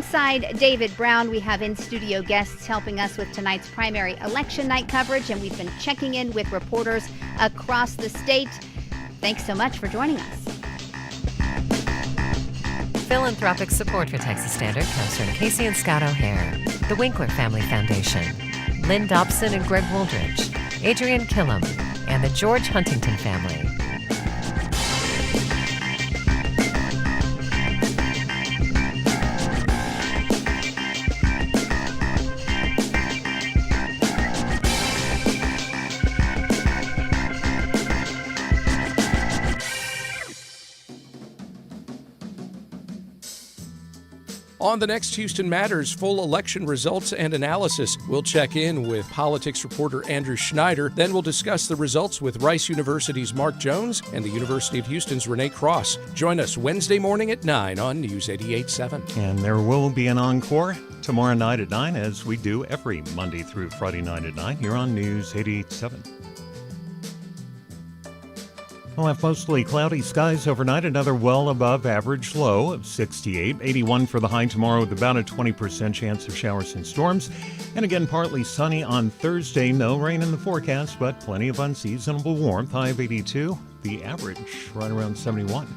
Alongside David Brown, we have in-studio guests helping us with tonight's primary election night coverage, and we've been checking in with reporters across the state. Thanks so much for joining us. Philanthropic support for Texas Standard comes from Casey and Scott O'Hare, the Winkler Family Foundation, Lynn Dobson and Greg Wooldridge, Adrian Killam, and the George Huntington family. On the next Houston Matters, full election results and analysis. We'll check in with politics reporter Andrew Schneider. Then we'll discuss the results with Rice University's Mark Jones and the University of Houston's Renee Cross. Join us Wednesday morning at 9 on News 88.7. And there will be an encore tomorrow night at 9, as we do every Monday through Friday night at 9 here on News 88.7. We'll have mostly cloudy skies overnight, another well above average low of 68. 81 for the high tomorrow with about a 20% chance of showers and storms. And again, partly sunny on Thursday. No rain in the forecast, but plenty of unseasonable warmth. High of 82. The average right around 71.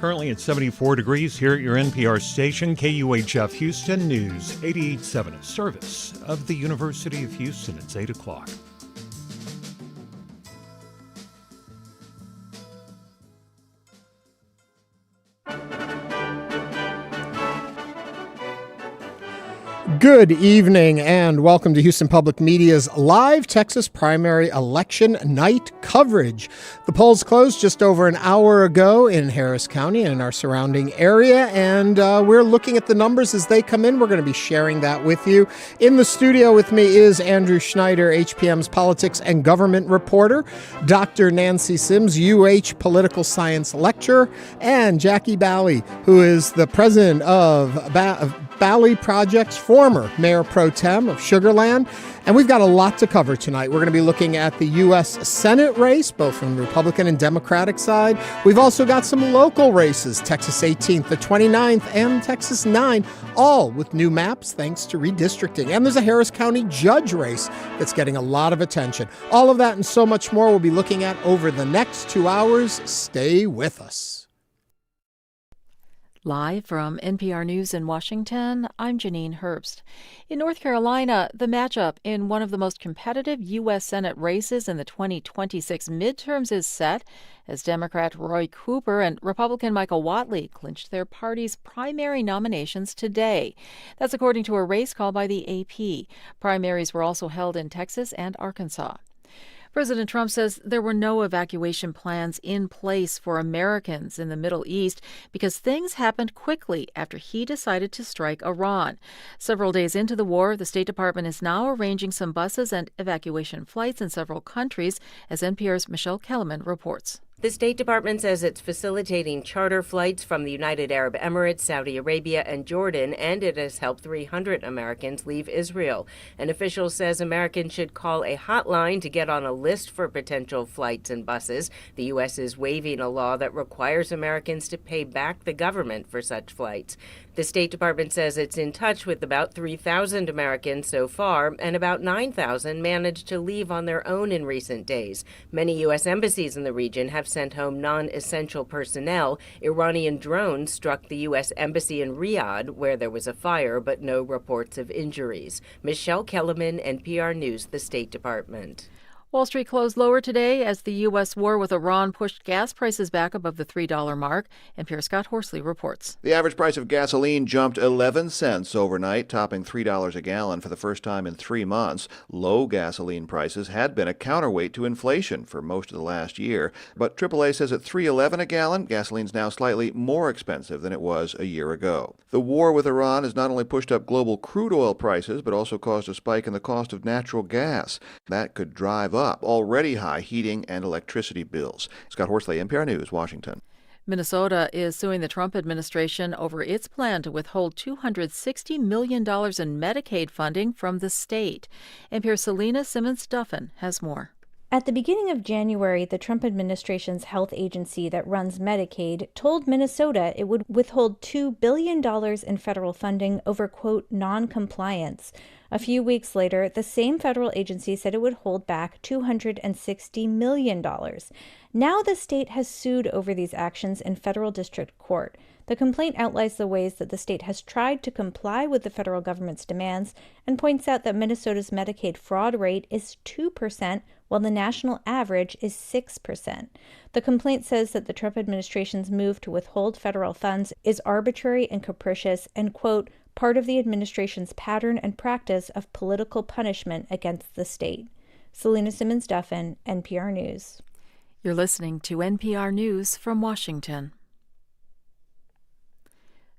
Currently at 74 degrees here at your NPR station, KUHF Houston News 88.7, a service of the University of Houston. It's 8 o'clock. Good evening and welcome to Houston Public Media's live Texas primary election night coverage. The polls closed just over an hour ago in Harris County and in our surrounding area, and we're looking at the numbers as they come in. We're going to be sharing that with you. In the studio with me is Andrew Schneider, HPM's politics and government reporter, Dr. Nancy Sims, UH political science lecturer, and Jacquie Baly, who is the president of BalyProjects, former mayor pro tem of Sugar Land. And we've got a lot to cover tonight. We're going to be looking at the U.S. Senate race, both from the Republican and Democratic side. We've also got some local races, Texas 18th, the 29th, and Texas 9, all with new maps thanks to redistricting. And there's a Harris County judge race that's getting a lot of attention. All of that and so much more we'll be looking at over the next 2 hours. Stay with us. Live from NPR News in Washington, I'm Janine Herbst. In North Carolina, the matchup in one of the most competitive U.S. Senate races in the 2026 midterms is set as Democrat Roy Cooper and Republican Michael Whatley clinched their party's primary nominations today. That's according to a race call by the AP. Primaries were also held in Texas and Arkansas. President Trump says there were no evacuation plans in place for Americans in the Middle East because things happened quickly after he decided to strike Iran. Several days into the war, the State Department is now arranging some buses and evacuation flights in several countries, as NPR's Michelle Kellerman reports. The State Department says it's facilitating charter flights from the United Arab Emirates, Saudi Arabia, and Jordan, and it has helped 300 Americans leave Israel. An official says Americans should call a hotline to get on a list for potential flights and buses. The U.S. is waiving a law that requires Americans to pay back the government for such flights. The State Department says it's in touch with about 3,000 Americans so far, and about 9,000 managed to leave on their own in recent days. Many U.S. embassies in the region have sent home non-essential personnel. Iranian drones struck the U.S. Embassy in Riyadh, where there was a fire, but no reports of injuries. Michelle Kellerman, NPR News, the State Department. Wall Street closed lower today as the U.S. war with Iran pushed gas prices back above the $3 mark. NPR's Scott Horsley reports. The average price of gasoline jumped 11 cents overnight, topping $3 a gallon for the first time in 3 months. Low gasoline prices had been a counterweight to inflation for most of the last year. But AAA says at $3.11 a gallon, gasoline's now slightly more expensive than it was a year ago. The war with Iran has not only pushed up global crude oil prices, but also caused a spike in the cost of natural gas. That could drive up already high heating and electricity bills. Scott Horsley, NPR News, Washington. Minnesota is suing the Trump administration over its plan to withhold $260 million in Medicaid funding from the state. NPR's Selena Simmons-Duffin has more. At the beginning of January, the Trump administration's health agency that runs Medicaid told Minnesota it would withhold $2 billion in federal funding over, quote, non-compliance. A few weeks later, the same federal agency said it would hold back $260 million. Now the state has sued over these actions in federal district court. The complaint outlines the ways that the state has tried to comply with the federal government's demands and points out that Minnesota's Medicaid fraud rate is 2%, while the national average is 6%. The complaint says that the Trump administration's move to withhold federal funds is arbitrary and capricious and, quote, part of the administration's pattern and practice of political punishment against the state. Selena Simmons-Duffin, NPR News. You're listening to NPR News from Washington.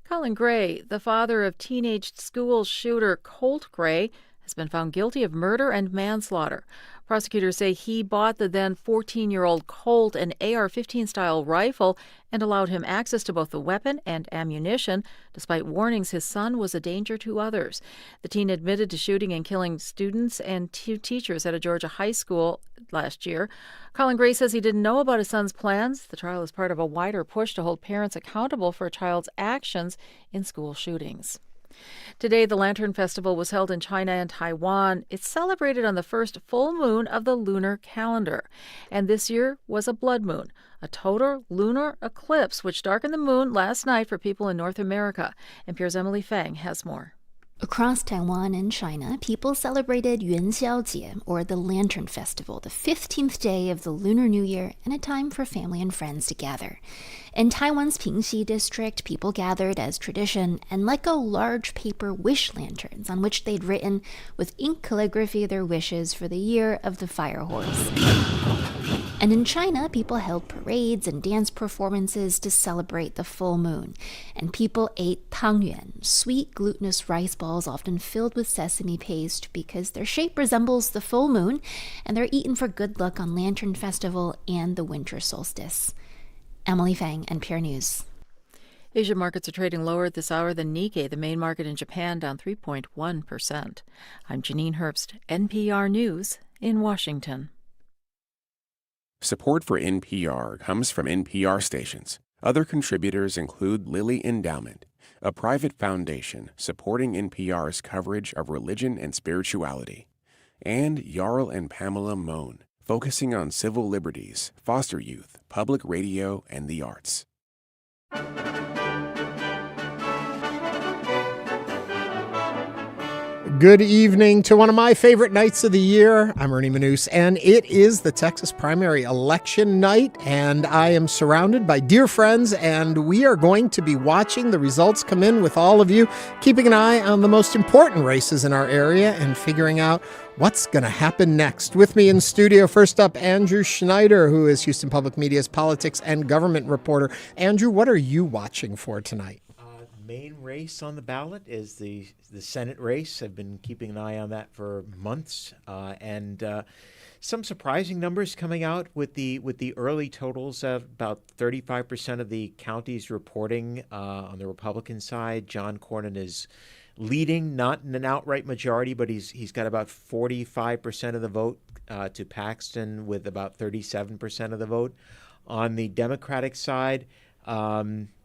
Colin Gray, the father of teenage school shooter Colt Gray, has been found guilty of murder and manslaughter. Prosecutors say he bought the then 14-year-old Colt an AR-15-style rifle and allowed him access to both the weapon and ammunition, despite warnings his son was a danger to others. The teen admitted to shooting and killing students and two teachers at a Georgia high school last year. Colin Gray says he didn't know about his son's plans. The trial is part of a wider push to hold parents accountable for a child's actions in school shootings. Today, the Lantern Festival was held in China and Taiwan. It's celebrated on the first full moon of the lunar calendar. And this year was a blood moon, a total lunar eclipse, which darkened the moon last night for people in North America. NPR's Emily Fang has more. Across Taiwan and China, people celebrated Yuanxiaojie, or the Lantern Festival, the 15th day of the Lunar New Year, and a time for family and friends to gather. In Taiwan's Pingxi district, people gathered as tradition and let go large paper wish lanterns on which they'd written with ink calligraphy their wishes for the year of the fire horse. And in China, people held parades and dance performances to celebrate the full moon. And people ate tangyuan, sweet glutinous rice balls often filled with sesame paste because their shape resembles the full moon, and they're eaten for good luck on Lantern Festival and the winter solstice. Emily Fang, NPR News. Asian markets are trading lower at this hour than Nikkei, the main market in Japan, down 3.1%. I'm Janine Herbst, NPR News in Washington. Support for NPR comes from NPR stations. Other contributors include Lilly Endowment, a private foundation supporting NPR's coverage of religion and spirituality, and Jarl and Pamela Mohn, focusing on civil liberties, foster youth, public radio, and the arts. Good evening to one of my favorite nights of the year. I'm Ernie Manouse, and it is the Texas primary election night, and I am surrounded by dear friends, and we are going to be watching the results come in with all of you, keeping an eye on the most important races in our area and figuring out what's going to happen next. With me in studio, first up, Andrew Schneider, who is Houston Public Media's politics and government reporter. Andrew, what are you watching for tonight? Main race on the ballot is the Senate race. I've been keeping an eye on that for months, and some surprising numbers coming out with the early totals. About 35% of the counties reporting on the Republican side. John Cornyn is leading, not in an outright majority, but he's got about 45% of the vote to Paxton with about 37% of the vote. On the Democratic side,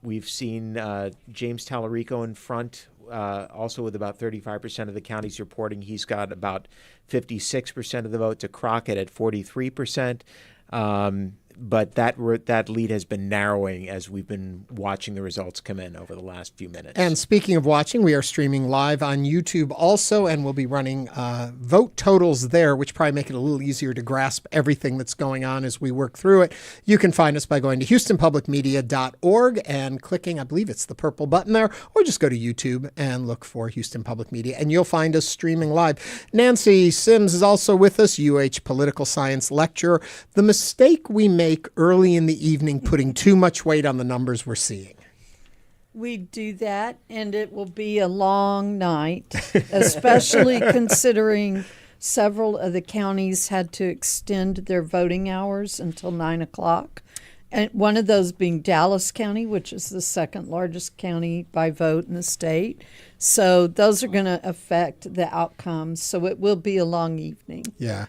we've seen James Talarico in front, also with about 35% of the counties reporting. He's got about 56% of the vote to Crockett at 43%. But that lead has been narrowing as we've been watching the results come in over the last few minutes. And speaking of watching, we are streaming live on YouTube also, and we'll be running vote totals there, which probably make it a little easier to grasp everything that's going on as we work through it. You can find us by going to HoustonPublicMedia.org and clicking, I believe it's the purple button there, or just go to YouTube and look for Houston Public Media, and you'll find us streaming live. Nancy Sims is also with us, UH political science lecturer. The mistake we make early in the evening putting too much weight on the numbers we're seeing. We do that, and it will be a long night, especially considering several of the counties had to extend their voting hours until 9 o'clock. And one of those being Dallas County, which is the second largest county by vote in the state. So those are going to affect the outcomes. So it will be a long evening. Yeah.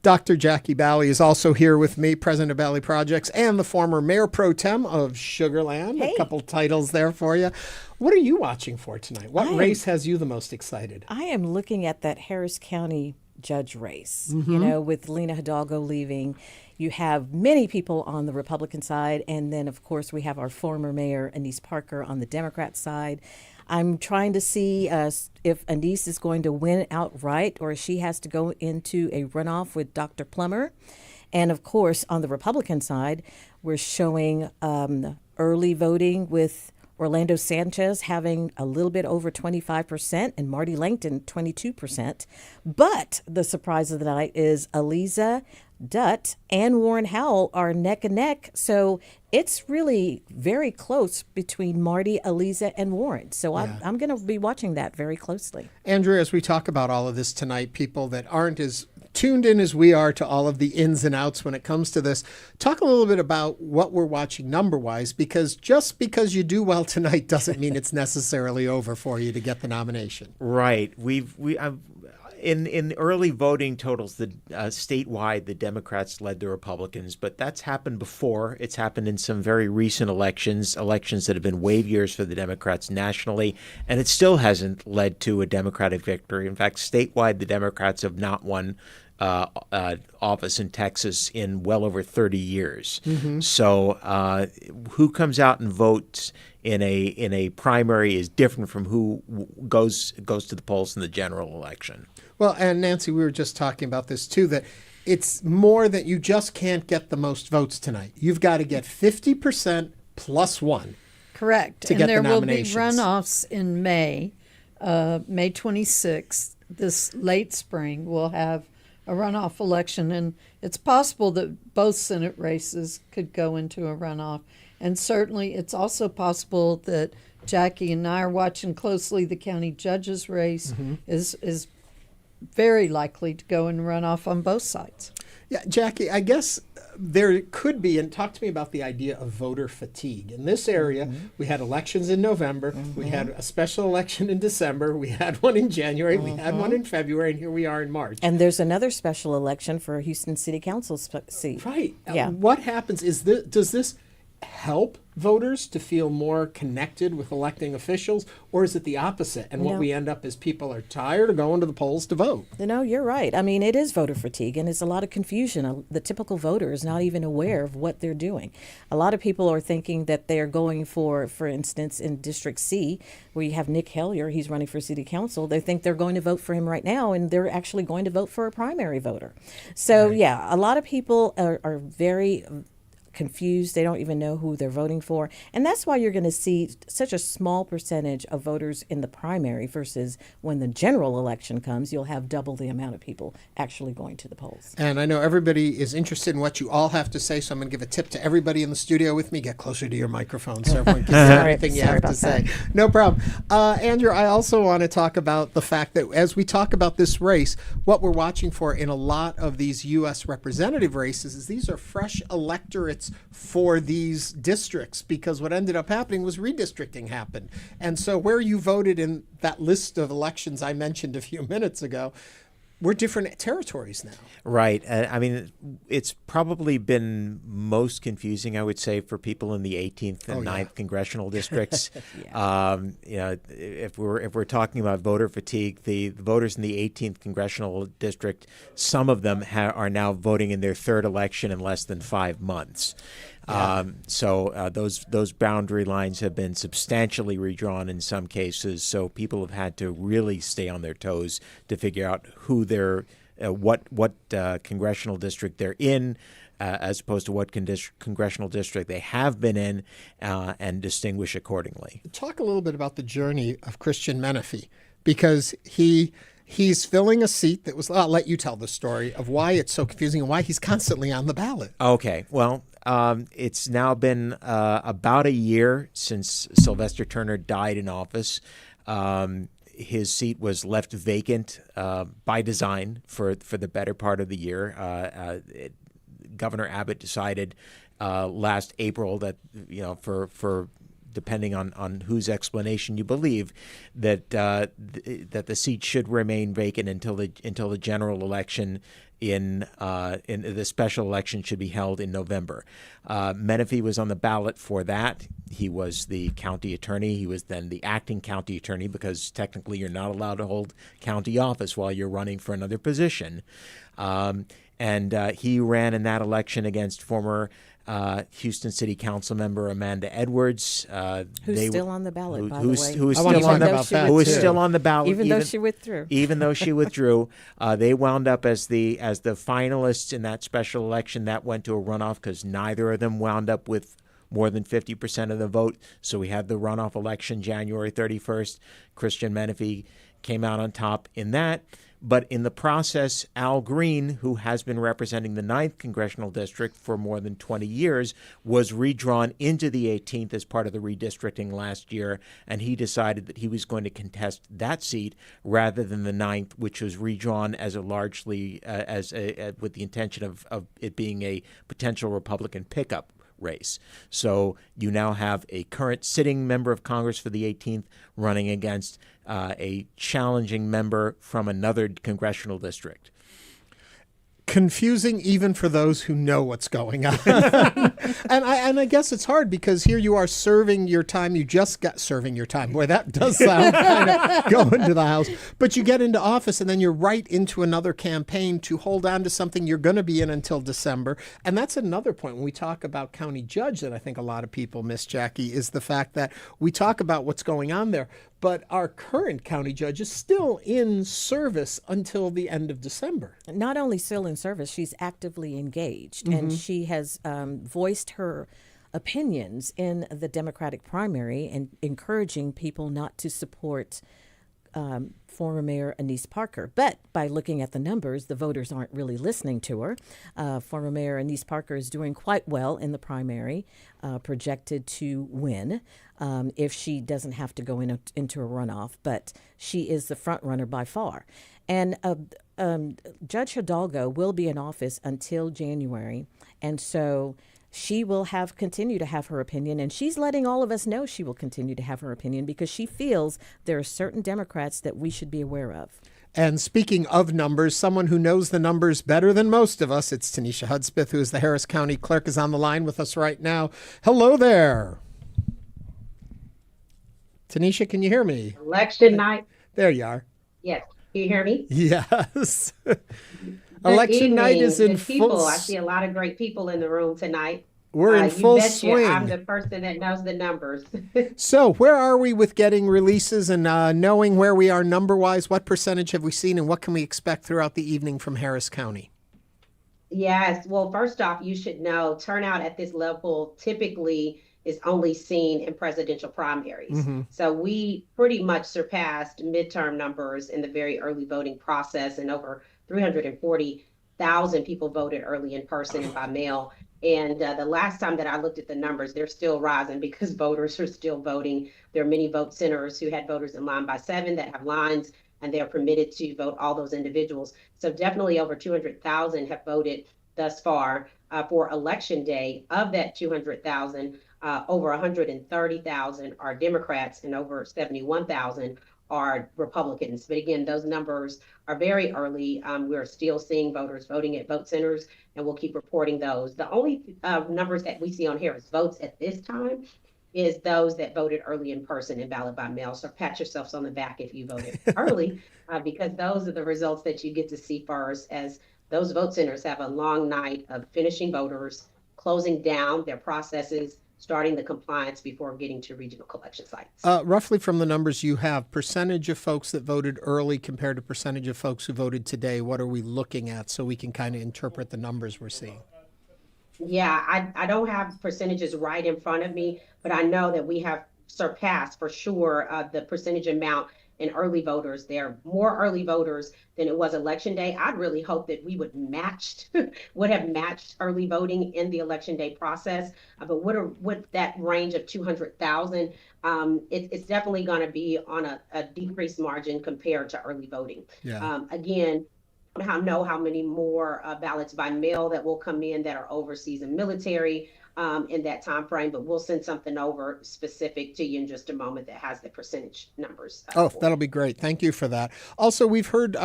Dr. Jacquie Baly is also here with me, president of BalyProjects and the former mayor pro tem of Sugar Land. Hey. A couple titles there for you. What are you watching for tonight? What race has you the most excited? I am looking at that Harris County judge race, Mm-hmm. with Lena Hidalgo leaving. You have many people on the Republican side, and then, of course, we have our former mayor, Anise Parker, on the Democrat side. I'm trying to see if Anise is going to win outright or she has to go into a runoff with Dr. Plummer. And, of course, on the Republican side, we're showing early voting with Orlando Sanchez having a little bit over 25% and Marty Langton 22%. But the surprise of the night is Aliza Dutt and Warren Howell are neck and neck. So it's really very close between Marty, Aliza, and Warren. So I'm going to be watching that very closely. Andrew, as we talk about all of this tonight, people that aren't as tuned in as we are to all of the ins and outs when it comes to this, talk a little bit about what we're watching number-wise, because just because you do well tonight doesn't mean it's necessarily over for you to get the nomination. Right. In early voting totals, statewide, the Democrats led the Republicans, but that's happened before. It's happened in some very recent elections that have been wave years for the Democrats nationally, and it still hasn't led to a Democratic victory. In fact, statewide, the Democrats have not won office in Texas in well over 30 years. Mm-hmm. So who comes out and votes in a primary is different from who goes to the polls in the general election. Well, and Nancy, we were just talking about this too, that it's more that you just can't get the most votes tonight. You've got to get 50% plus one. Correct. To get there the will be nominations. runoffs in May, May 26th. This late spring, we'll have a runoff election, and it's possible that both Senate races could go into a runoff. And certainly it's also possible that Jackie and I are watching closely the county judge's race is very likely to go and run off on both sides. Yeah, Jackie, I guess there could be, and talk to me about the idea of voter fatigue. In this area, we had elections in November, we had a special election in December, we had one in January, we had one in February, and here we are in March. And there's another special election for a Houston City Council seat. Right. Yeah. What happens is does this help voters to feel more connected with electing officials, or is it the opposite? And what we end up is people are tired of going to the polls to vote. No, you're right. I mean, it is voter fatigue, and it's a lot of confusion. The typical voter is not even aware of what they're doing. A lot of people are thinking that they're going for instance, in District C, where you have Nick Hellier, he's running for city council, they think they're going to vote for him right now, and they're actually going to vote for a primary voter. So, yeah, a lot of people are very confused. They don't even know who they're voting for. And that's why you're going to see such a small percentage of voters in the primary versus when the general election comes, you'll have double the amount of people actually going to the polls. And I know everybody is interested in what you all have to say, so I'm going to give a tip to everybody in the studio with me. Get closer to your microphone so everyone can hear everything you have to say. No problem. Andrew, I also want to talk about the fact that as we talk about this race, what we're watching for in a lot of these U.S. representative races is these are fresh electorates for these districts, because what ended up happening was redistricting happened. And so where you voted in that list of elections I mentioned a few minutes ago, we're different territories now. Right. I mean, it's probably been most confusing, I would say, for people in the 18th and 9th congressional districts. If we're talking about voter fatigue, the voters in the 18th congressional district, some of them are now voting in their third election in less than 5 months. So those boundary lines have been substantially redrawn in some cases. So people have had to really stay on their toes to figure out who they're, what congressional district they're in, as opposed to what congressional district they have been in, and distinguish accordingly. Talk a little bit about the journey of Christian Menefee, because he's filling a seat that was, I'll let you tell the story of why it's so confusing and why he's constantly on the ballot. Okay, well, it's now been about a year since Sylvester Turner died in office. His seat was left vacant by design for the better part of the year. Governor Abbott decided last April that, for depending on whose explanation you believe, that that the seat should remain vacant until the general election in the special election should be held in November. Menifee was on the ballot for that. He was the county attorney. He was then the acting county attorney, because technically you're not allowed to hold county office while you're running for another position. And he ran in that election against former Houston City Council member Amanda Edwards, who's still on the ballot, by the way. Who is still on the ballot, even though she withdrew. Even though she withdrew, they wound up as the finalists in that special election. That went to a runoff because neither of them wound up with more than 50% of the vote. So we had the runoff election January 31st. Christian Menifee came out on top in that. But in the process, Al Green, who has been representing the 9th Congressional District for more than 20 years, was redrawn into the 18th as part of the redistricting last year, and he decided that he was going to contest that seat rather than the 9th, which was redrawn as with the intention of it being a potential Republican pickup race. So you now have a current sitting member of Congress for the 18th running against a challenging member from another congressional district. Confusing even for those who know what's going on. and I guess it's hard because here you are serving your time. You just got serving your time. Boy, that does sound kind of going to the House. But you get into office and then you're right into another campaign to hold on to something you're going to be in until December. And that's another point when we talk about county judge that I think a lot of people miss, Jackie, is the fact that we talk about what's going on there, but our current county judge is still in service until the end of December. Not only still in service, she's actively engaged, and she has voiced her opinions in the Democratic primary and encouraging people not to support former Mayor Anise Parker. But by looking at the numbers, the voters aren't really listening to her. Former Mayor Anise Parker is doing quite well in the primary, projected to win if she doesn't have to go into a runoff. But she is the front runner by far. And Judge Hidalgo will be in office until January. And so she will continue to have her opinion, and she's letting all of us know she will continue to have her opinion because she feels there are certain Democrats that we should be aware of. And speaking of numbers, someone who knows the numbers better than most of us, it's Tanisha Hudspeth, who is the Harris County Clerk, is on the line with us right now. Hello there. Tanisha, can you hear me? Election night. There you are. Yes. Can you hear me? Yes. Election night is in full. I see a lot of great people in the room tonight. We're in full swing. I'm the person that knows the numbers. So where are we with getting releases and knowing where we are number-wise? What percentage have we seen, and what can we expect throughout the evening from Harris County? Yes. Well, first off, you should know turnout at this level typically is only seen in presidential primaries. So we pretty much surpassed midterm numbers in the very early voting process, and over 340,000 people voted early in person and by mail. And the last time that I looked at the numbers, they're still rising because voters are still voting. There are many vote centers who had voters in line by 7 that have lines, and they're permitted to vote all those individuals. So definitely over 200,000 have voted thus far for Election Day. Of that 200,000, over 130,000 are Democrats and over 71,000 are Republicans. But again, those numbers are very early. We're still seeing voters voting at vote centers, and we'll keep reporting those. The only numbers that we see on here as votes at this time is those that voted early in person and ballot by mail. So pat yourselves on the back if you voted early, because those are the results that you get to see first, as those vote centers have a long night of finishing voters, closing down their processes, starting the compliance before getting to regional collection sites. Roughly from the numbers you have, percentage of folks that voted early compared to percentage of folks who voted today, what are we looking at so we can kind of interpret the numbers we're seeing? Yeah, I don't have percentages right in front of me, but I know that we have surpassed for sure the percentage amount in early voters. There are more early voters than it was Election Day. I'd really hope that we would have matched early voting in the Election Day process. But with that range of 200,000, it's definitely going to be on a decreased margin compared to early voting. Yeah. Again, I don't know how many more ballots by mail that will come in that are overseas and military. in that time frame, but we'll send something over specific to you in just a moment that has the percentage numbers. That'll be great. Thank you for that. Also, we've heard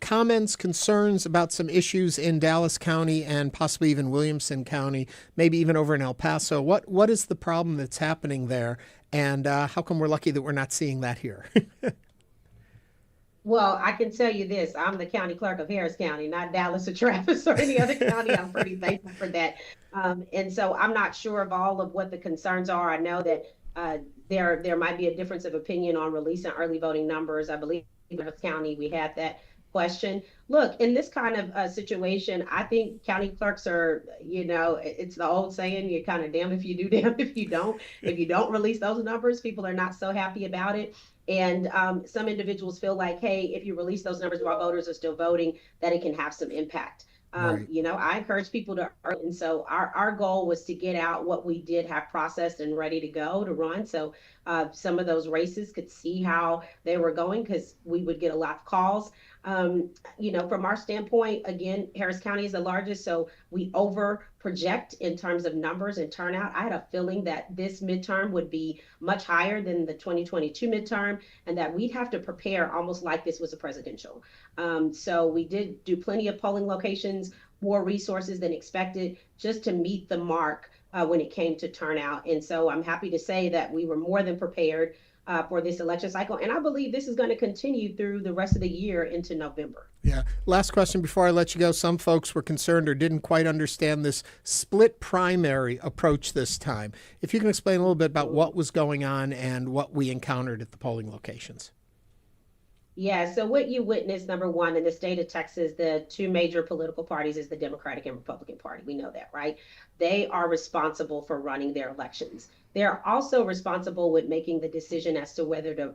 comments, concerns about some issues in Dallas County and possibly even Williamson County, maybe even over in El Paso. What is the problem that's happening there, and how come we're lucky that we're not seeing that here? Well, I can tell you this, I'm the county clerk of Harris County, not Dallas or Travis or any other county. I'm pretty thankful for that. And so I'm not sure of all of what the concerns are. I know that there might be a difference of opinion on releasing early voting numbers. I believe in Harris County, we had that question. Look, in this kind of situation, I think county clerks are, it's the old saying, you're kind of damned if you do, damned if you don't. If you don't release those numbers, people are not so happy about it. And some individuals feel like, hey, if you release those numbers while voters are still voting, that it can have some impact. Right. I encourage people to earn. And so our goal was to get out what we did have processed and ready to go to run. So some of those races could see how they were going because we would get a lot of calls. From our standpoint, again, Harris County is the largest, so we over project in terms of numbers and turnout. I had a feeling that this midterm would be much higher than the 2022 midterm and that we'd have to prepare almost like this was a presidential. So we did do plenty of polling locations, more resources than expected just to meet the mark when it came to turnout. And so I'm happy to say that we were more than prepared for this election cycle. And I believe this is going to continue through the rest of the year into November. Yeah. Last question before I let you go. Some folks were concerned or didn't quite understand this split primary approach this time. If you can explain a little bit about what was going on and what we encountered at the polling locations. Yeah, so what you witnessed, number one, in the state of Texas, the two major political parties is the Democratic and Republican Party. We know that, right? They are responsible for running their elections. They're also responsible with making the decision as to whether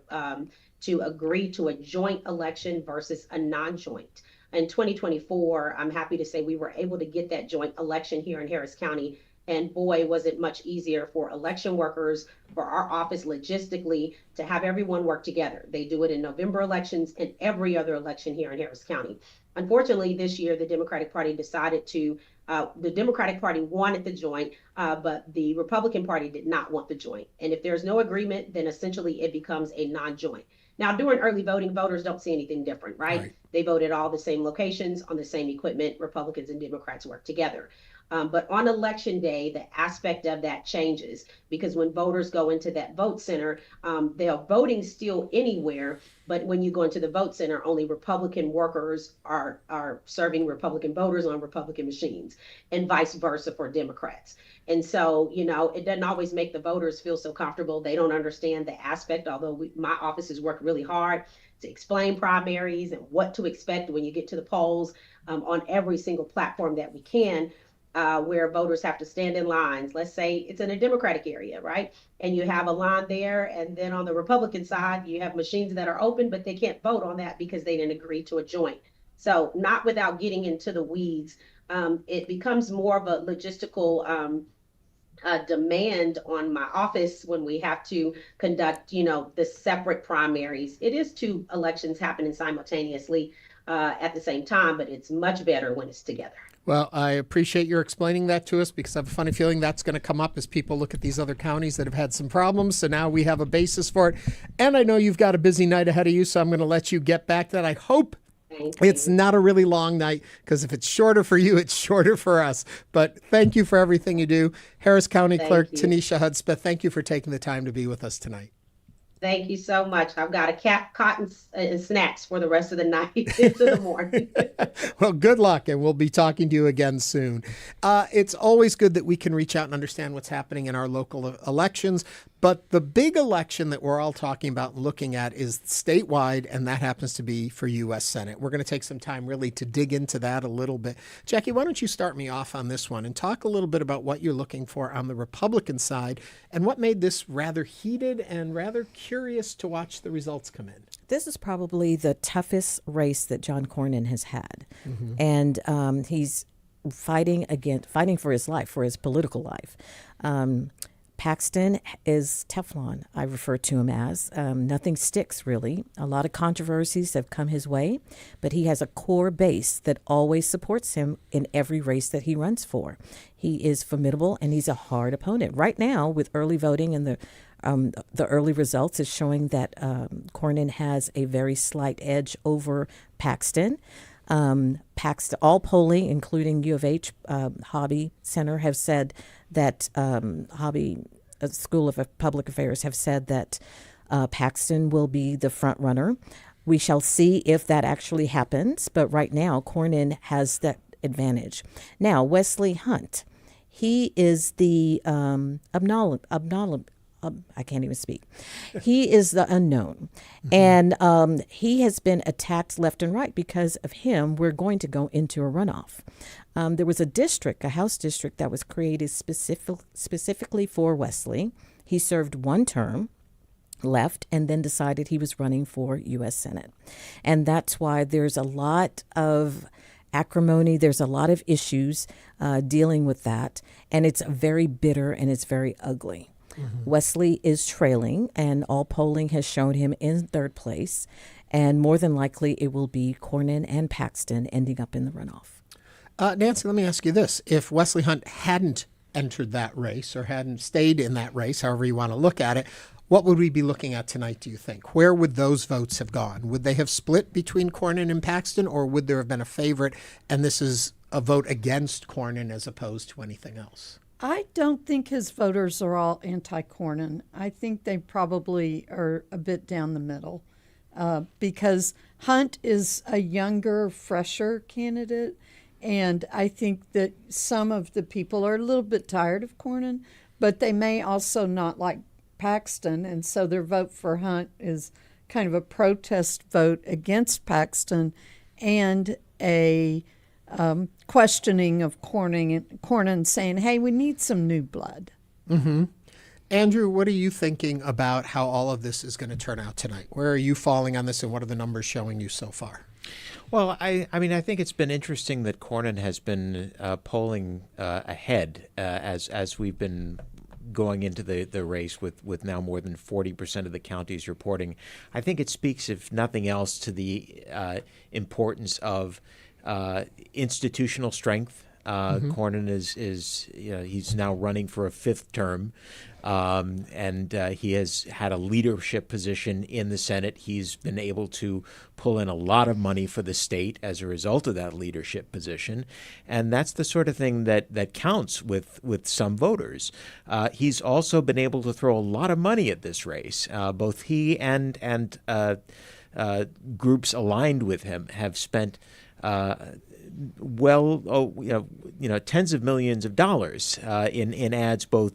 to agree to a joint election versus a non-joint. In 2024, I'm happy to say we were able to get that joint election here in Harris County. And boy, was it much easier for election workers, for our office logistically, to have everyone work together. They do it in November elections and every other election here in Harris County. Unfortunately, this year, the Democratic Party decided to, the Democratic Party wanted the joint, but the Republican Party did not want the joint. And if there's no agreement, then essentially it becomes a non-joint. Now, during early voting, voters don't see anything different, right? They vote at all the same locations on the same equipment. Republicans and Democrats work together. But on election day, the aspect of that changes because when voters go into that vote center, they are voting still anywhere. But when you go into the vote center, only Republican workers are serving Republican voters on Republican machines and vice versa for Democrats. And so, it doesn't always make the voters feel so comfortable. They don't understand the aspect, although my office has worked really hard to explain primaries and what to expect when you get to the polls on every single platform that we can. Where voters have to stand in lines. Let's say it's in a Democratic area, right? And you have a line there, and then on the Republican side, you have machines that are open, but they can't vote on that because they didn't agree to a joint. So not without getting into the weeds, it becomes more of a logistical demand on my office when we have to conduct, the separate primaries. It is two elections happening simultaneously at the same time, but it's much better when it's together. Well, I appreciate your explaining that to us because I have a funny feeling that's going to come up as people look at these other counties that have had some problems. So now we have a basis for it. And I know you've got a busy night ahead of you, so I'm going to let you get back to that. I hope it's not a really long night because if it's shorter for you, it's shorter for us. But thank you for everything you do. Harris County Clerk Tanisha Hudspeth, thank you for taking the time to be with us tonight. Thank you so much. I've got a cotton and snacks for the rest of the night into the morning. Well, good luck, and we'll be talking to you again soon. It's always good that we can reach out and understand what's happening in our local elections, but the big election that we're all talking about and looking at is statewide, and that happens to be for U.S. Senate. We're going to take some time really to dig into that a little bit. Jacquie, why don't you start me off on this one and talk a little bit about what you're looking for on the Republican side and what made this rather heated and rather curious to watch the results come in. This is probably the toughest race that John Cornyn has had. Mm-hmm. And he's fighting for his life, for his political life. Paxton is Teflon, I refer to him as. Nothing sticks, really. A lot of controversies have come his way, but he has a core base that always supports him in every race that he runs for. He is formidable, and he's a hard opponent. Right now, with early voting and the early results is showing that Cornyn has a very slight edge over Paxton. Paxton, all polling, including U of H Hobby Center, have said that Hobby School of Public Affairs have said that Paxton will be the front runner. We shall see if that actually happens, but right now Cornyn has that advantage. Now, Wesley Hunt, he is the I can't even speak. He is the unknown. And he has been attacked left and right. Because of him, we're going to go into a runoff. There was a House district that was created specifically for Wesley. He served one term, left, and then decided he was running for U.S. Senate. And that's why there's a lot of acrimony. There's a lot of issues dealing with that. And it's very bitter and it's very ugly. Mm-hmm. Wesley is trailing, and all polling has shown him in third place. And more than likely, it will be Cornyn and Paxton ending up in the runoff. Nancy, let me ask you this. If Wesley Hunt hadn't entered that race or hadn't stayed in that race, however you want to look at it, what would we be looking at tonight, do you think? Where would those votes have gone? Would they have split between Cornyn and Paxton, or would there have been a favorite, and this is a vote against Cornyn as opposed to anything else? I don't think his voters are all anti-Cornyn. I think they probably are a bit down the middle because Hunt is a younger, fresher candidate, and I think that some of the people are a little bit tired of Cornyn, but they may also not like Paxton, and so their vote for Hunt is kind of a protest vote against Paxton and a questioning of Cornyn saying, hey, we need some new blood. Mm-hmm. Andrew, what are you thinking about how all of this is going to turn out tonight? Where are you falling on this, and what are the numbers showing you so far? Well, I mean, I think it's been interesting that Cornyn has been polling ahead as we've been going into the race with now more than 40% of the counties reporting. I think it speaks, if nothing else, to the importance of institutional strength. Cornyn is he's now running for a fifth term, and he has had a leadership position in the Senate. He's been able to pull in a lot of money for the state as a result of that leadership position, and that's the sort of thing that counts with some voters. He's also been able to throw a lot of money at this race. Both he and groups aligned with him have spent tens of millions of dollars in ads, both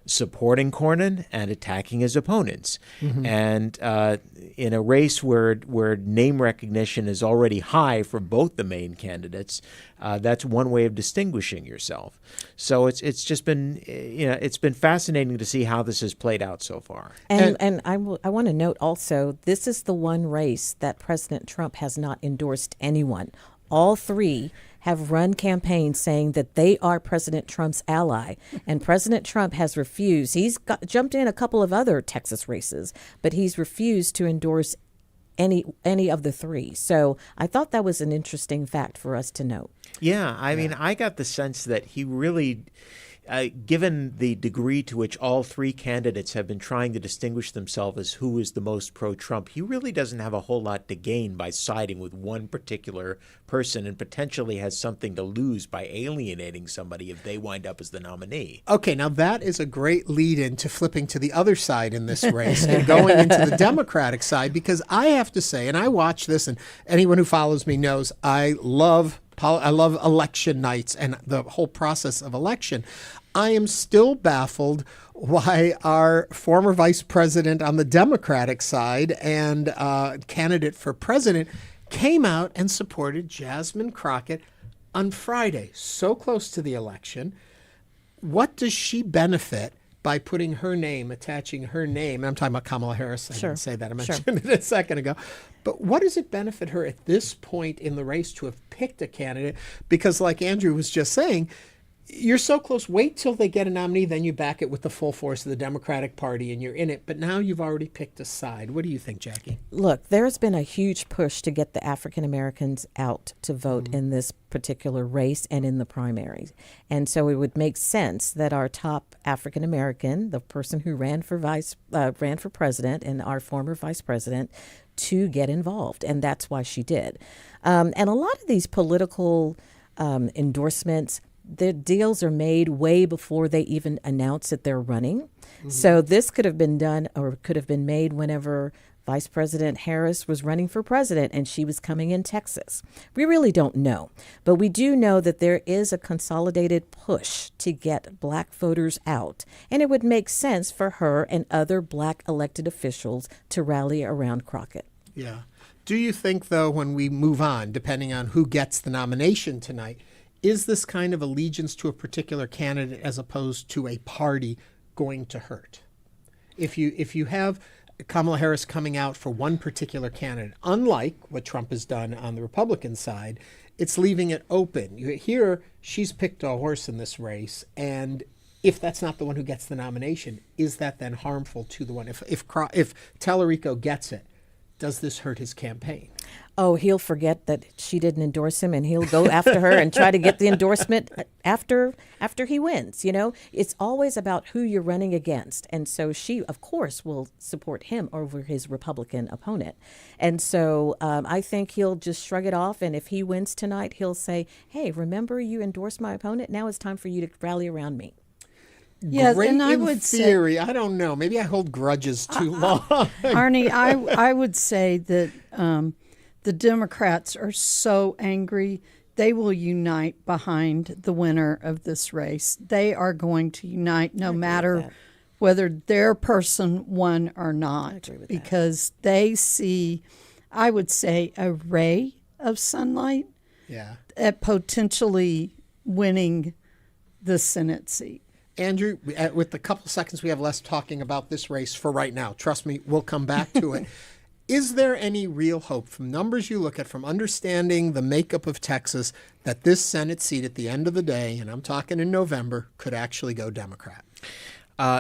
supporting Cornyn and attacking his opponents. Mm-hmm. And in a race where name recognition is already high for both the main candidates, that's one way of distinguishing yourself. So it's just been it's been fascinating to see how this has played out so far. And I want to note also, this is the one race that President Trump has not endorsed anyone. All three have run campaigns saying that they are President Trump's ally, and President Trump has refused. He's jumped in a couple of other Texas races, but he's refused to endorse any of the three. So I thought that was an interesting fact for us to note. Yeah, I mean, I got the sense that he really, given the degree to which all three candidates have been trying to distinguish themselves as who is the most pro-Trump, he really doesn't have a whole lot to gain by siding with one particular person, and potentially has something to lose by alienating somebody if they wind up as the nominee. Okay, now that is a great lead-in to flipping to the other side in this race and going into the Democratic side, because I have to say, and I watch this, and anyone who follows me knows I love election nights and the whole process of election. I am still baffled why our former vice president on the Democratic side and candidate for president came out and supported Jasmine Crockett on Friday, so close to the election. What does she benefit by putting her name, attaching her name? I'm talking about Kamala Harris. I didn't say that. I mentioned it a second ago. But what does it benefit her at this point in the race to have picked a candidate? Because like Andrew was just saying, you're so close. Wait till they get a nominee, then you back it with the full force of the Democratic Party and you're in it. But now you've already picked a side. What do you think, Jackie? Look, there's been a huge push to get the African Americans out to vote in this particular race and in the primaries. And so it would make sense that our top African American, the person who ran for president and our former vice president, to get involved. And that's why she did. And a lot of these political endorsements, the deals are made way before they even announce that they're running. So this could have been done or could have been made whenever Vice President Harris was running for president and she was coming in Texas. We really don't know. But we do know that there is a consolidated push to get black voters out. And it would make sense for her and other black elected officials to rally around Crockett. Yeah. Do you think, though, when we move on, depending on who gets the nomination tonight, is this kind of allegiance to a particular candidate as opposed to a party going to hurt? If you have Kamala Harris coming out for one particular candidate, unlike what Trump has done on the Republican side, it's leaving it open. Here, she's picked a horse in this race, and if that's not the one who gets the nomination, is that then harmful to the one? If Talarico gets it, does this hurt his campaign? Oh, he'll forget that she didn't endorse him, and he'll go after her and try to get the endorsement after he wins. You know, it's always about who you're running against. And so she, of course, will support him over his Republican opponent. And so I think he'll just shrug it off. And if he wins tonight, he'll say, hey, remember you endorsed my opponent? Now it's time for you to rally around me. Yeah, Great and I in would theory. say, I don't know. Maybe I hold grudges too long. Arnie, I would say that the Democrats are so angry, they will unite behind the winner of this race. They are going to unite no matter whether their person won or not, because they see, I would say, a ray of sunlight at potentially winning the Senate seat. Andrew, with the couple seconds we have left talking about this race for right now, trust me, we'll come back to it. Is there any real hope from numbers you look at, from understanding the makeup of Texas, that this Senate seat at the end of the day, and I'm talking in November, could actually go Democrat?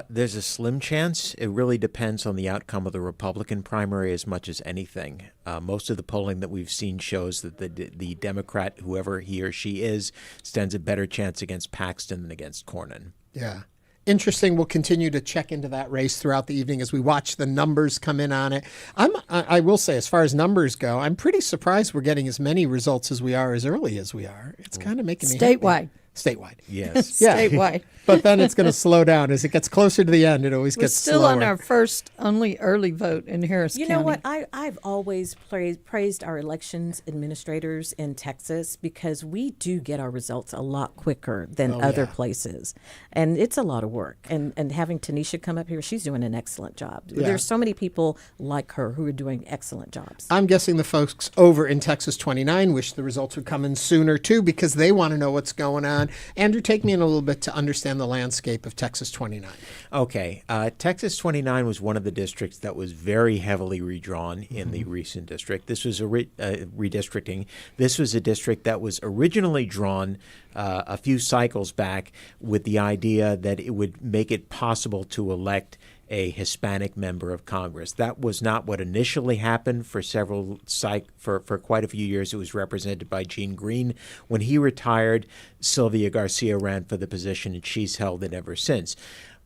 There's a slim chance. It really depends on the outcome of the Republican primary as much as anything. Most of the polling that we've seen shows that the Democrat, whoever he or she is, stands a better chance against Paxton than against Cornyn. Yeah. Interesting. We'll continue to check into that race throughout the evening as we watch the numbers come in on it. I will say, as far as numbers go, I'm pretty surprised we're getting as many results as we are as early as we are. It's kind of making me statewide. Statewide. Yes. Yeah. Statewide. But then it's going to slow down. As it gets closer to the end, it always gets slower. We're still on our first only early vote in Harris County. You know what? I've always praised our elections administrators in Texas because we do get our results a lot quicker than other places. And it's a lot of work. And having Tanisha come up here, she's doing an excellent job. Yeah. There's so many people like her who are doing excellent jobs. I'm guessing the folks over in Texas 29 wish the results would come in sooner, too, because they want to know what's going on. Andrew, take me in a little bit to understand the landscape of Texas 29. Okay. Texas 29 was one of the districts that was very heavily redrawn in the recent district. This was a redistricting. This was a district that was originally drawn a few cycles back with the idea that it would make it possible to elect a Hispanic member of Congress. That was not what initially happened for for quite a few years. It was represented by Gene Green. When he retired, Sylvia Garcia ran for the position, and she's held it ever since.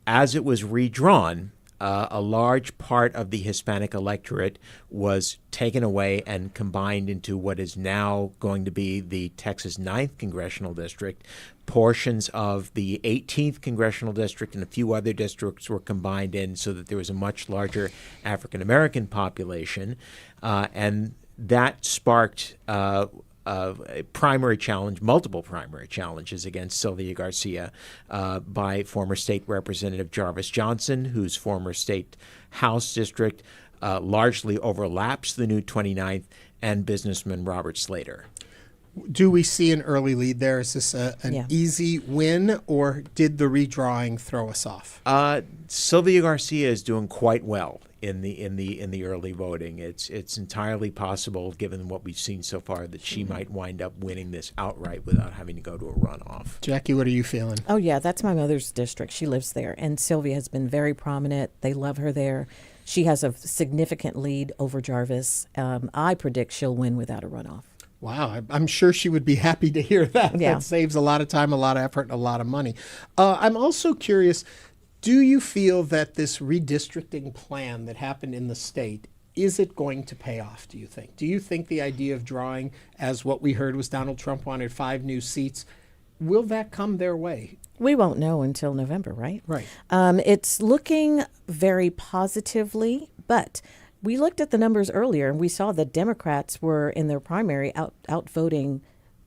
As it was redrawn, a large part of the Hispanic electorate was taken away and combined into what is now going to be the Texas 9th Congressional District. Portions of the 18th Congressional District and a few other districts were combined in so that there was a much larger African-American population. And that sparked a primary challenge, multiple primary challenges against Sylvia Garcia by former State Representative Jarvis Johnson, whose former State House district largely overlaps the new 29th, and businessman Robert Slater. Do we see an early lead there? Is this an easy win, or did the redrawing throw us off? Sylvia Garcia is doing quite well in the early voting. It's entirely possible, given what we've seen so far, that she might wind up winning this outright without having to go to a runoff. Jackie, what are you feeling? Oh yeah, that's my mother's district. She lives there, and Sylvia has been very prominent. They love her there. She has a significant lead over Jarvis. I predict she'll win without a runoff. Wow, I'm sure she would be happy to hear that. Yeah. That saves a lot of time, a lot of effort, and a lot of money. I'm also curious, do you feel that this redistricting plan that happened in the state, is it going to pay off, do you think? Do you think the idea of drawing, as what we heard was Donald Trump wanted 5 new seats, will that come their way? We won't know until November, right? Right. It's looking very positively, but we looked at the numbers earlier and we saw that Democrats were in their primary outvoting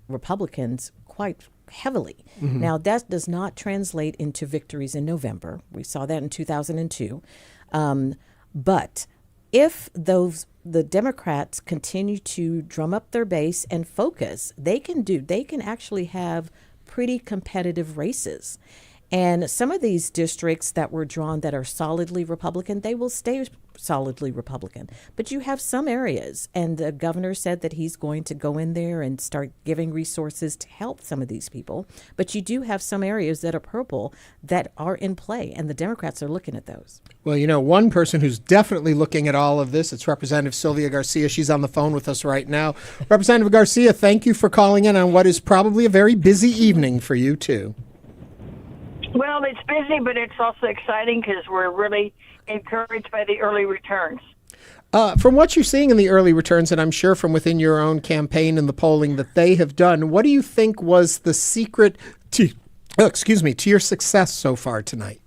Republicans quite heavily. Mm-hmm. Now, that does not translate into victories in November. We saw that in 2002. But if the Democrats continue to drum up their base and focus, they can actually have pretty competitive races. And some of these districts that were drawn that are solidly Republican, they will stay solidly Republican. But you have some areas, and the governor said that he's going to go in there and start giving resources to help some of these people. But you do have some areas that are purple that are in play, and the Democrats are looking at those. Well, you know, one person who's definitely looking at all of this, it's Representative Sylvia Garcia. She's on the phone with us right now. Representative Garcia, thank you for calling in on what is probably a very busy evening for you, too. Well, it's busy, but it's also exciting because we're really encouraged by the early returns. From what you're seeing in the early returns, and I'm sure from within your own campaign and the polling that they have done, what do you think was the secret to your success so far tonight?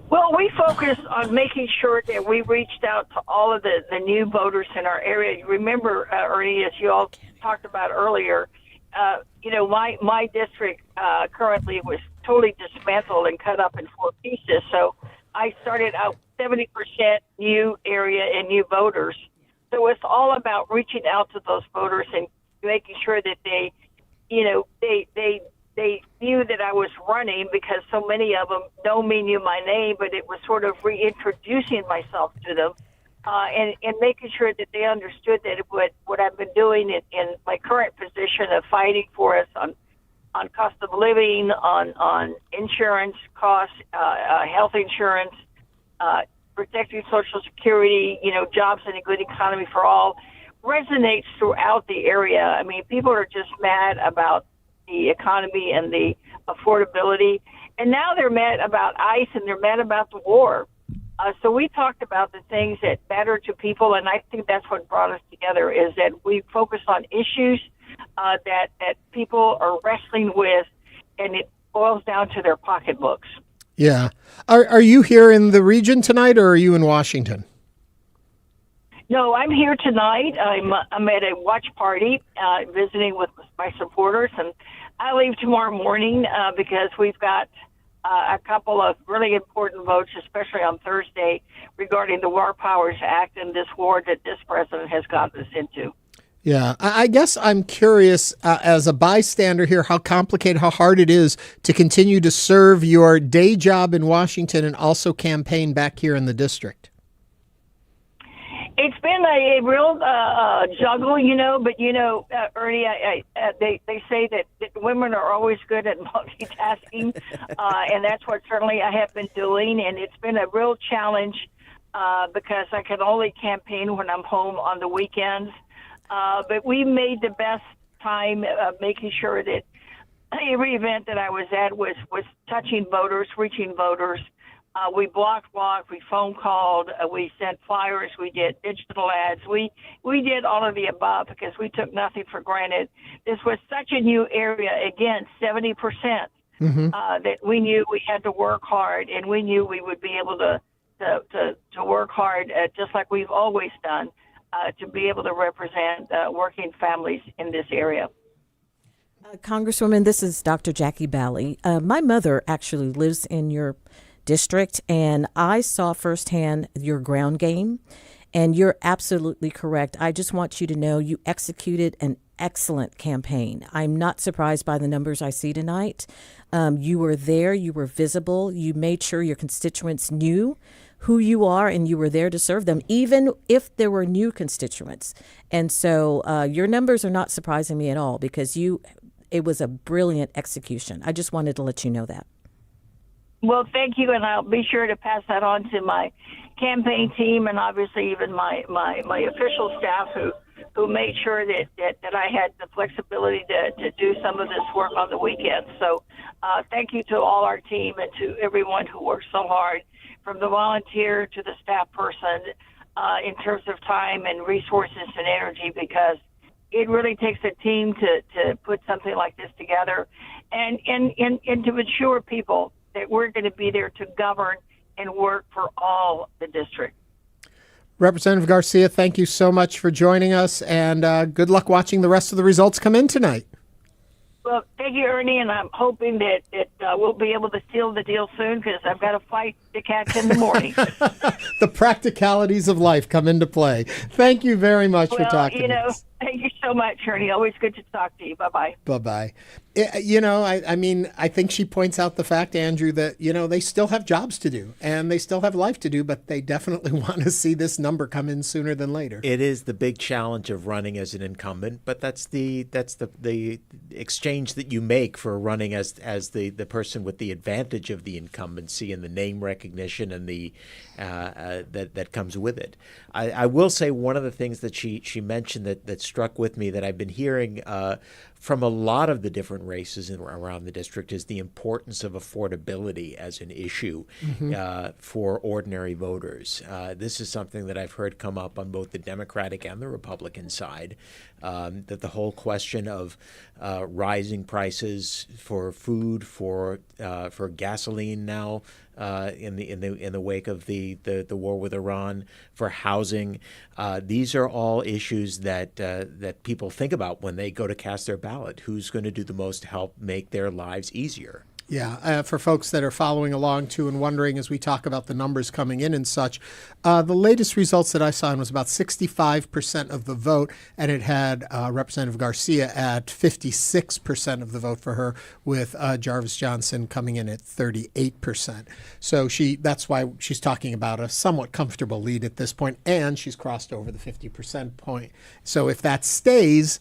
Well, we focused on making sure that we reached out to all of the new voters in our area. You remember, Ernie, as you all talked about earlier, my district currently was totally dismantled and cut up in 4 pieces. So I started out 70% new area and new voters. So it's all about reaching out to those voters and making sure that they knew that I was running, because so many of them know me, knew my name, but it was sort of reintroducing myself to them. And making sure that they understood that what I've been doing in my current position of fighting for us on cost of living, on insurance costs, health insurance, protecting Social Security, jobs and a good economy for all, resonates throughout the area. I mean, people are just mad about the economy and the affordability, and now they're mad about ICE and they're mad about the war. So we talked about the things that matter to people, and I think that's what brought us together, is that we focus on issues that people are wrestling with, and it boils down to their pocketbooks. Yeah. Are you here in the region tonight, or are you in Washington? No, I'm here tonight. I'm at a watch party visiting with my supporters, and I leave tomorrow morning because we've got a couple of really important votes, especially on Thursday, regarding the War Powers Act and this war that this president has gotten us into. Yeah, I guess I'm curious, as a bystander here, how complicated, how hard it is to continue to serve your day job in Washington and also campaign back here in the district. It's been a real juggle, but Ernie, they say that women are always good at multitasking, and that's what certainly I have been doing, and it's been a real challenge because I can only campaign when I'm home on the weekends, but we made the best time making sure that every event that I was at was touching voters, reaching voters. We blocked, we phone called, we sent flyers, we did digital ads. We did all of the above because we took nothing for granted. This was such a new area, again, 70%, that we knew we had to work hard, and we knew we would be able to work hard, just like we've always done, to be able to represent working families in this area. Congresswoman, this is Dr. Jacquie Baly. My mother actually lives in your district, and I saw firsthand your ground game, and you're absolutely correct. I just want you to know you executed an excellent campaign. I'm not surprised by the numbers I see tonight. You were there, you were visible, you made sure your constituents knew who you are and you were there to serve them, even if there were new constituents. And so your numbers are not surprising me at all because it was a brilliant execution. I just wanted to let you know that. Well, thank you, and I'll be sure to pass that on to my campaign team and obviously even my official staff who made sure that I had the flexibility to do some of this work on the weekends. So thank you to all our team and to everyone who worked so hard, from the volunteer to the staff person, in terms of time and resources and energy, because it really takes a team to put something like this together and to ensure people that we're going to be there to govern and work for all the district. Representative Garcia, thank you so much for joining us, and good luck watching the rest of the results come in tonight. Well, thank you, Ernie, and I'm hoping that we'll be able to seal the deal soon because I've got a flight to catch in the morning. The practicalities of life come into play. Thank you very much for talking to us. Thank you so much, Ernie. Always good to talk to you. Bye-bye. Bye-bye. I think she points out the fact, Andrew, that, they still have jobs to do and they still have life to do, but they definitely want to see this number come in sooner than later. It is the big challenge of running as an incumbent, but that's the exchange that you make for running as the person with the advantage of the incumbency and the name recognition and the that comes with it. I will say one of the things that she mentioned that struck with me that I've been hearing from a lot of the different races around the district is the importance of affordability as an issue for ordinary voters. This is something that I've heard come up on both the Democratic and the Republican side, that the whole question of rising prices for food, for gasoline now, in the wake of the war with Iran, for housing, these are all issues that people think about when they go to cast their ballot. Who's going to do the most to help make their lives easier? Yeah, for folks that are following along too and wondering as we talk about the numbers coming in and such, the latest results that I saw was about 65% of the vote, and it had Representative Garcia at 56% of the vote for her, with Jarvis Johnson coming in at 38%. So that's why she's talking about a somewhat comfortable lead at this point, and she's crossed over the 50% point. So if that stays,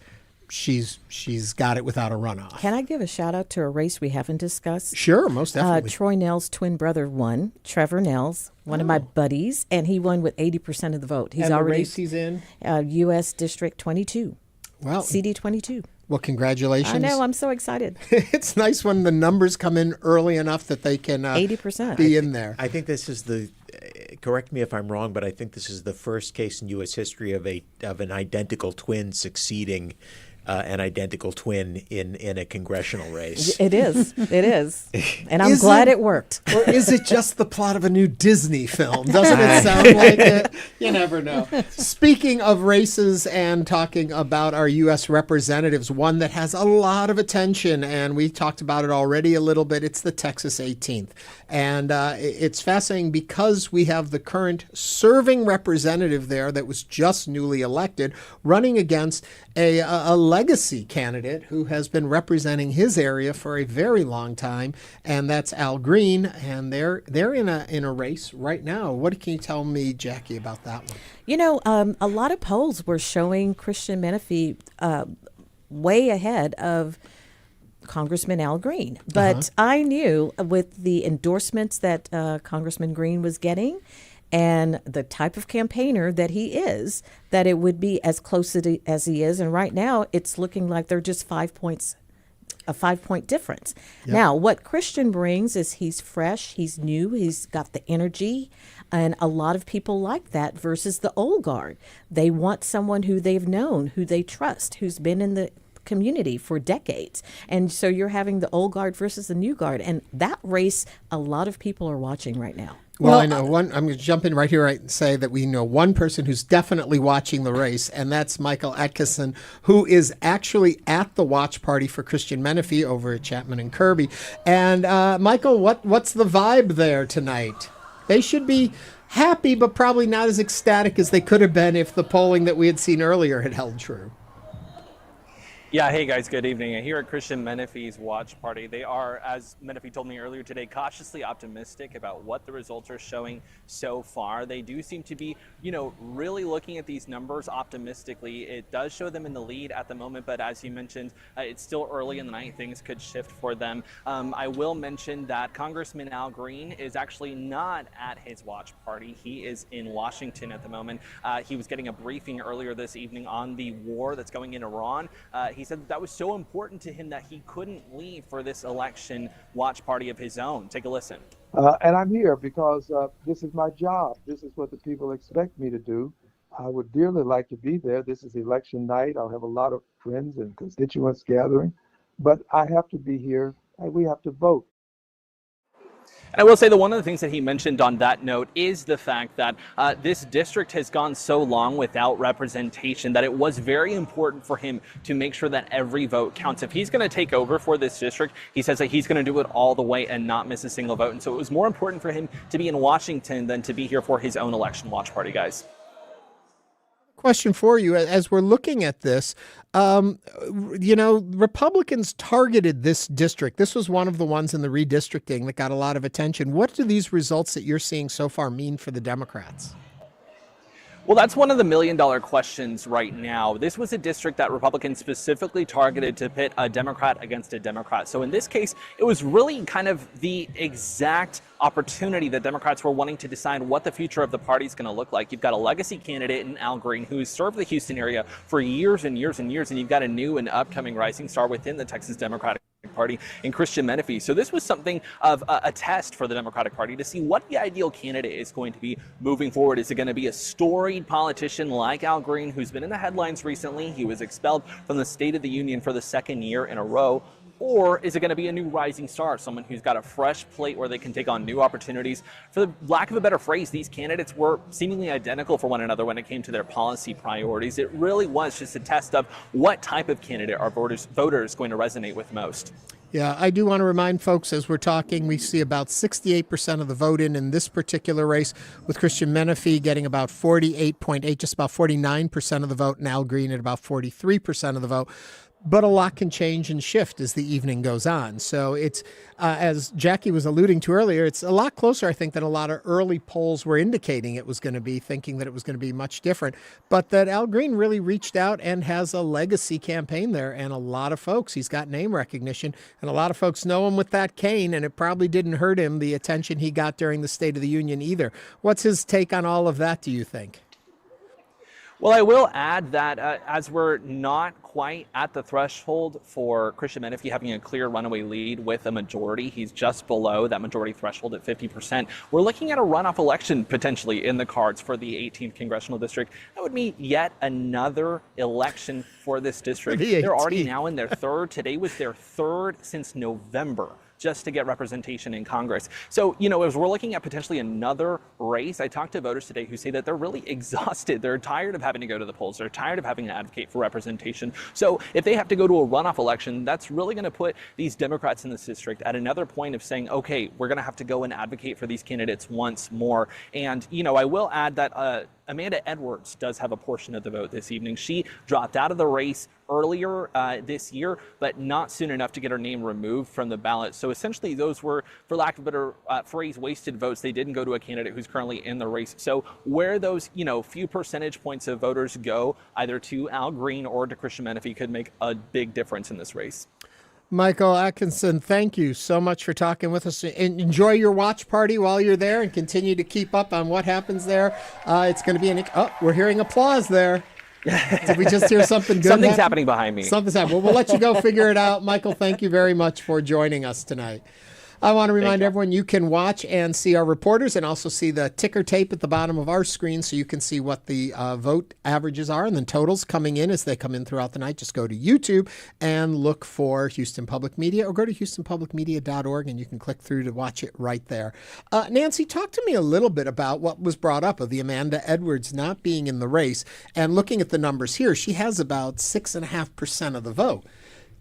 she's got it without a runoff. Can I give a shout out to a race we haven't discussed? Sure, most definitely. Troy Nell's twin brother won. Trevor Nell's, one of my buddies, and he won with 80% of the vote. He's the race he's in? U.S. District 22. Well, CD 22. Well, congratulations. I know, I'm so excited. It's nice when the numbers come in early enough that they can 80% be in there. I think this is correct me if I'm wrong, but I think this is the first case in U.S. history of an identical twin succeeding an identical twin in a congressional race. It is. And I'm glad it worked. Or is it just the plot of a new Disney film? Doesn't it sound like it? You never know. Speaking of races and talking about our U.S. representatives, one that has a lot of attention, and we talked about it already a little bit, it's the Texas 18th. And it's fascinating because we have the current serving representative there that was just newly elected running against a legacy candidate who has been representing his area for a very long time, and that's Al Green, and they're in a race right now. What can you tell me, Jackie, about that one? A lot of polls were showing Christian Menifee way ahead of Congressman Al Green. But I knew with the endorsements that Congressman Green was getting and the type of campaigner that he is, that it would be as close as he is. And right now, it's looking like they're just 5 points, a 5-point difference. Yep. Now, what Christian brings is he's fresh, he's new, he's got the energy, and a lot of people like that versus the old guard. They want someone who they've known, who they trust, who's been in the community for decades. And so you're having the old guard versus the new guard. And that race, a lot of people are watching right now. Well, I know one. I'm going to jump in right here and say that we know one person who's definitely watching the race, and that's Michael Atkinson, who is actually at the watch party for Christian Menifee over at Chapman and Kirby. And Michael, what's the vibe there tonight? They should be happy, but probably not as ecstatic as they could have been if the polling that we had seen earlier had held true. Yeah, hey guys, good evening. Here at Christian Menefee's watch party, they are, as Menefee told me earlier today, cautiously optimistic about what the results are showing so far. They do seem to be, really looking at these numbers optimistically. It does show them in the lead at the moment, but as you mentioned, it's still early in the night. Things could shift for them. I will mention that Congressman Al Green is actually not at his watch party. He is in Washington at the moment. He was getting a briefing earlier this evening on the war that's going in Iran. He said that was so important to him that he couldn't leave for this election watch party of his own. Take a listen. And I'm here because this is my job. This is what the people expect me to do. I would dearly like to be there. This is election night. I'll have a lot of friends and constituents gathering, but I have to be here and we have to vote. And I will say that one of the things that he mentioned on that note is the fact that this district has gone so long without representation that it was very important for him to make sure that every vote counts. If he's going to take over for this district, he says that he's going to do it all the way and not miss a single vote. And so it was more important for him to be in Washington than to be here for his own election watch party, guys. Question for you as we're looking at this. Republicans targeted this district. This was one of the ones in the redistricting that got a lot of attention. What do these results that you're seeing so far mean for the Democrats? Well, that's one of the million-dollar questions right now. This was a district that Republicans specifically targeted to pit a Democrat against a Democrat. So in this case, it was really kind of the exact opportunity that Democrats were wanting to decide what the future of the party is going to look like. You've got a legacy candidate in Al Green who's served the Houston area for years and years and years, and you've got a new and upcoming rising star within the Texas Democratic Party in Christian Menefee. So this was something of a test for the Democratic Party to see what the ideal candidate is going to be moving forward. Is it going to be a storied politician like Al Green, who's been in the headlines recently? He was expelled from the State of the Union for the second year in a row. Or is it going to be a new rising star, someone who's got a fresh plate where they can take on new opportunities? For the lack of a better phrase, these candidates were seemingly identical for one another when it came to their policy priorities. It really was just a test of what type of candidate are voters going to resonate with most. Yeah, I do want to remind folks as we're talking, we see about 68% of the vote in this particular race, with Christian Menefee getting about 48.8, just about 49% of the vote, and Al Green at about 43% of the vote. But a lot can change and shift as the evening goes on. So it's, as Jackie was alluding to earlier, it's a lot closer, I think, than a lot of early polls were indicating it was going to be, thinking that it was going to be much different. But that Al Green really reached out and has a legacy campaign there. And a lot of folks, he's got name recognition, and a lot of folks know him with that cane, and it probably didn't hurt him, the attention he got during the State of the Union either. What's his take on all of that, do you think? Well, I will add that as we're not quite at the threshold for Christian Menefee having a clear runaway lead with a majority, he's just below that majority threshold at 50%. We're looking at a runoff election potentially in the cards for the 18th Congressional District. That would mean yet another election for this district. They're already now in their third. Today was their third since November, just to get representation in Congress. So, as we're looking at potentially another race, I talked to voters today who say that they're really exhausted. They're tired of having to go to the polls. They're tired of having to advocate for representation. So if they have to go to a runoff election, that's really going to put these Democrats in this district at another point of saying, okay, we're going to have to go and advocate for these candidates once more. And, I will add that Amanda Edwards does have a portion of the vote this evening. She dropped out of the race earlier this year, but not soon enough to get her name removed from the ballot. So essentially those were, for lack of a better phrase, wasted votes. They didn't go to a candidate who's currently in the race. So where those, few percentage points of voters go, either to Al Green or to Christian Menefee, could make a big difference in this race. Michael Atkinson, thank you so much for talking with us. Enjoy your watch party while you're there and continue to keep up on what happens there. It's going to be we're hearing applause there. Did we just hear something good? Something's happening behind me. Something's happening. Well, we'll let you go figure it out. Michael, thank you very much for joining us tonight. I want to remind everyone you can watch and see our reporters and also see the ticker tape at the bottom of our screen so you can see what the vote averages are and then totals coming in as they come in throughout the night. Just go to YouTube and look for Houston Public Media or go to houstonpublicmedia.org and you can click through to watch it right there. Nancy, talk to me a little bit about what was brought up of the Amanda Edwards not being in the race and looking at the numbers here. She has about 6.5% of the vote.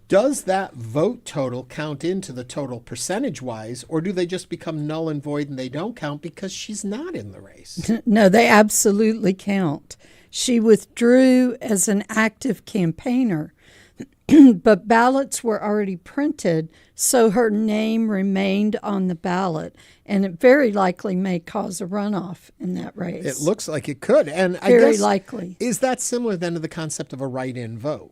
Does that vote total count into the total percentage-wise, or do they just become null and void and they don't count because she's not in the race? No, they absolutely count. She withdrew as an active campaigner but ballots were already printed, so her name remained on the ballot, and it very likely may cause a runoff in that race. It looks like it could, and I very guess, likely. Is that similar then to the concept of a write-in vote?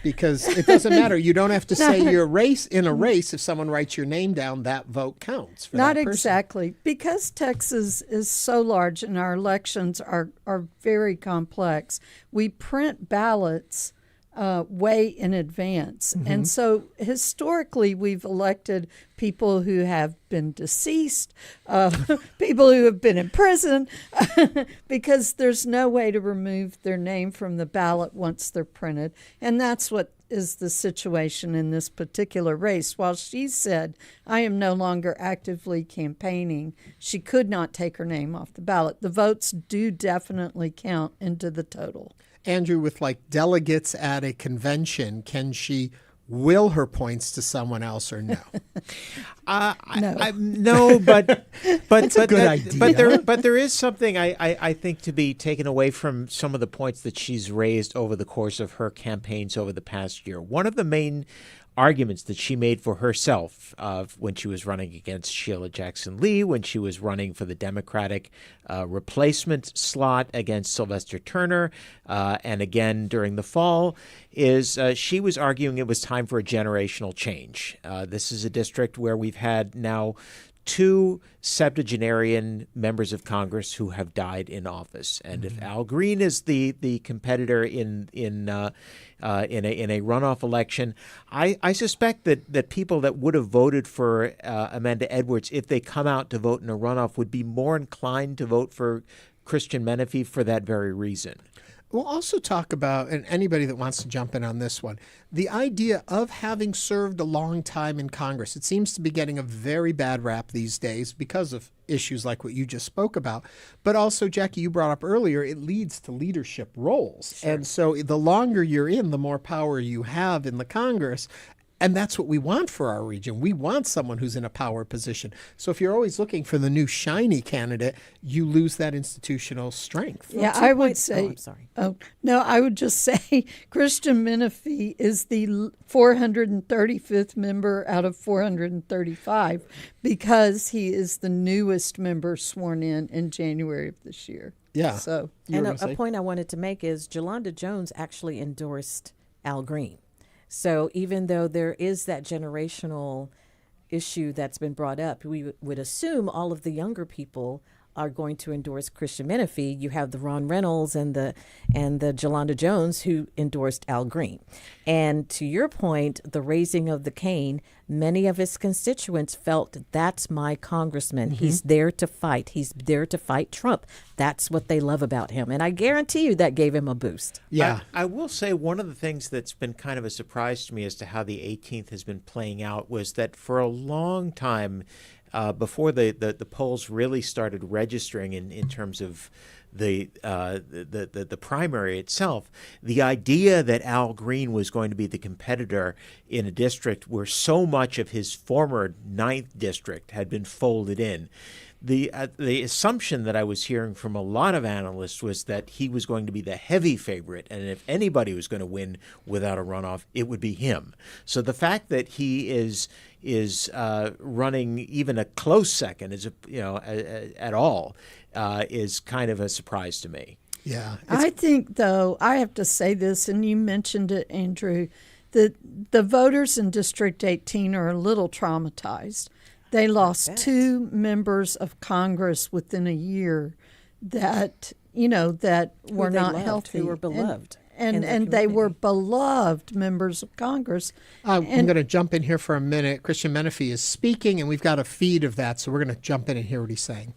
Because it doesn't matter. You don't have to say you're in a race. If someone writes your name down, that vote counts for Not that person. exactly. Because Texas is so large and our elections are very complex, we print ballots way in advance. Mm-hmm. And so historically, we've elected people who have been deceased, people who have been in prison, because there's no way to remove their name from the ballot once they're printed. And that's what is the situation in this particular race. While she said, I am no longer actively campaigning, she could not take her name off the ballot. The votes do definitely count into the total. Andrew, with like delegates at a convention, can she will her points to someone else or no? No, but That's a good idea. But there is something I think to be taken away from some of the points that she's raised over the course of her campaigns over the past year. One of the main arguments that she made for herself when she was running against Sheila Jackson Lee, when she was running for the Democratic replacement slot against Sylvester Turner, and again during the fall, is she was arguing it was time for a generational change. This is a district where we've had now 2 septuagenarian members of Congress who have died in office, and if Al Green is the competitor in a runoff election, I suspect that people that would have voted for Amanda Edwards, if they come out to vote in a runoff, would be more inclined to vote for Christian Menefee for that very reason. We'll also talk about, and anybody that wants to jump in on this one, the idea of having served a long time in Congress. It seems to be getting a very bad rap these days because of issues like what you just spoke about. But also, Jackie, you brought up earlier, it leads to leadership roles. Sure. And so the longer you're in, the more power you have in the Congress. And that's what we want for our region. We want someone who's in a power position. So if you're always looking for the new shiny candidate, you lose that institutional strength. Yeah, I would say. I'm sorry. Oh, no, I would just say Christian Menefee is the 435th member out of 435 because he is the newest member sworn in January of this year. Yeah. So, and a point I wanted to make is Jolanda Jones actually endorsed Al Green. So even though there is that generational issue that's been brought up, we would assume all of the younger people are going to endorse Christian Menefee. You have the Ron Reynolds and the Jolanda Jones who endorsed Al Green. And to your point, the raising of the cane, many of his constituents felt that's my congressman. Mm-hmm. He's there to fight. He's there to fight Trump. That's what they love about him. And I guarantee you that gave him a boost. Yeah. I will say one of the things that's been kind of a surprise to me as to how the 18th has been playing out was that for a long time, before the polls really started registering in terms of the primary itself, the idea that Al Green was going to be the competitor in a district where so much of his former 9th district had been folded in. The assumption that I was hearing from a lot of analysts was that he was going to be the heavy favorite, and if anybody was going to win without a runoff, it would be him. So the fact that he is running even a close second, at all, is kind of a surprise to me. Yeah, I think, though, I have to say this, and you mentioned it, Andrew, that the voters in District 18 are a little traumatized. They lost 2 members of Congress within a year that were not healthy. Who were beloved. And they were beloved members of Congress. I'm going to jump in here for a minute. Christian Menefee is speaking, and we've got a feed of that, so we're going to jump in and hear what he's saying.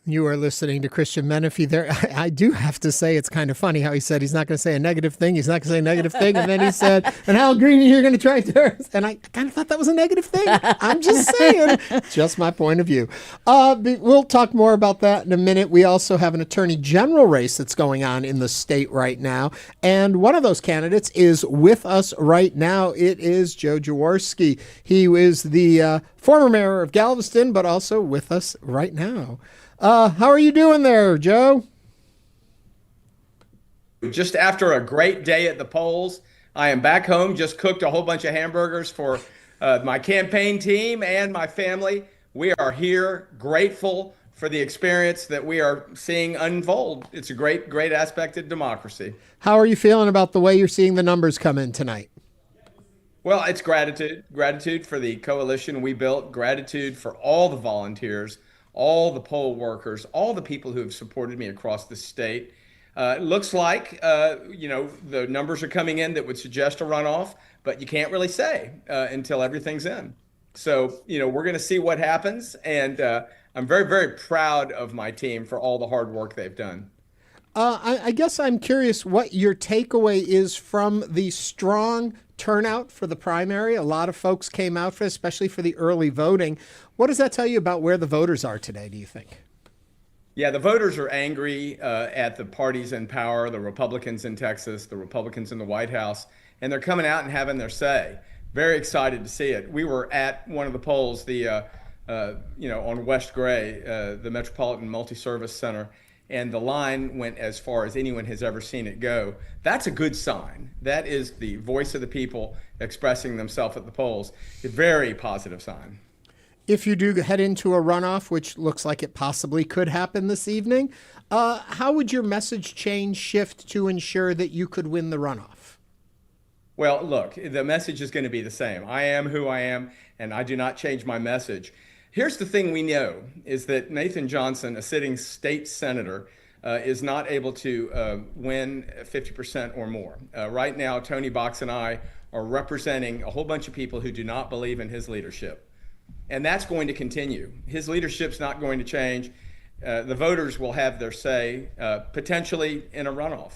You are listening to Christian Menefee there. I do have to say it's kind of funny how he said he's not going to say a negative thing. He's not going to say a negative thing. And then he said, and Hal Green, you're going to try to. And I kind of thought that was a negative thing. I'm just saying. Just my point of view. We'll talk more about that in a minute. We also have an attorney general race that's going on in the state right now. And one of those candidates is with us right now. It is Joe Jaworski. He is the former mayor of Galveston, but also with us right now. How are you doing there, Joe? Just after a great day at the polls, I am back home, just cooked a whole bunch of hamburgers for my campaign team and my family. We are here, grateful for the experience that we are seeing unfold. It's a great, great aspect of democracy. How are you feeling about the way you're seeing the numbers come in tonight? Well, it's gratitude for the coalition we built, gratitude for all the volunteers, all the poll workers, all the people who have supported me across the state. It looks like, the numbers are coming in that would suggest a runoff, but you can't really say until everything's in. So, we're going to see what happens. And I'm very, very proud of my team for all the hard work they've done. I guess I'm curious what your takeaway is from the strong turnout for the primary. A lot of folks came out for, especially for the early voting. What does that tell you about where the voters are today, do you think? Yeah, the voters are angry at the parties in power, the Republicans in Texas, the Republicans in the White House, and they're coming out and having their say. Very excited to see it. We were at one of the polls, on West Gray, the Metropolitan Multi-Service Center, and the line went as far as anyone has ever seen it go. That's a good sign. That is the voice of the people expressing themselves at the polls. A very positive sign. If you do head into a runoff, which looks like it possibly could happen this evening, how would your message shift to ensure that you could win the runoff? Well, look, the message is going to be the same. I am who I am, and I do not change my message. Here's the thing we know is that Nathan Johnson, a sitting state senator, is not able to win 50% or more. Right now, Tony Box and I are representing a whole bunch of people who do not believe in his leadership. And that's going to continue. His leadership's not going to change. The voters will have their say, potentially in a runoff.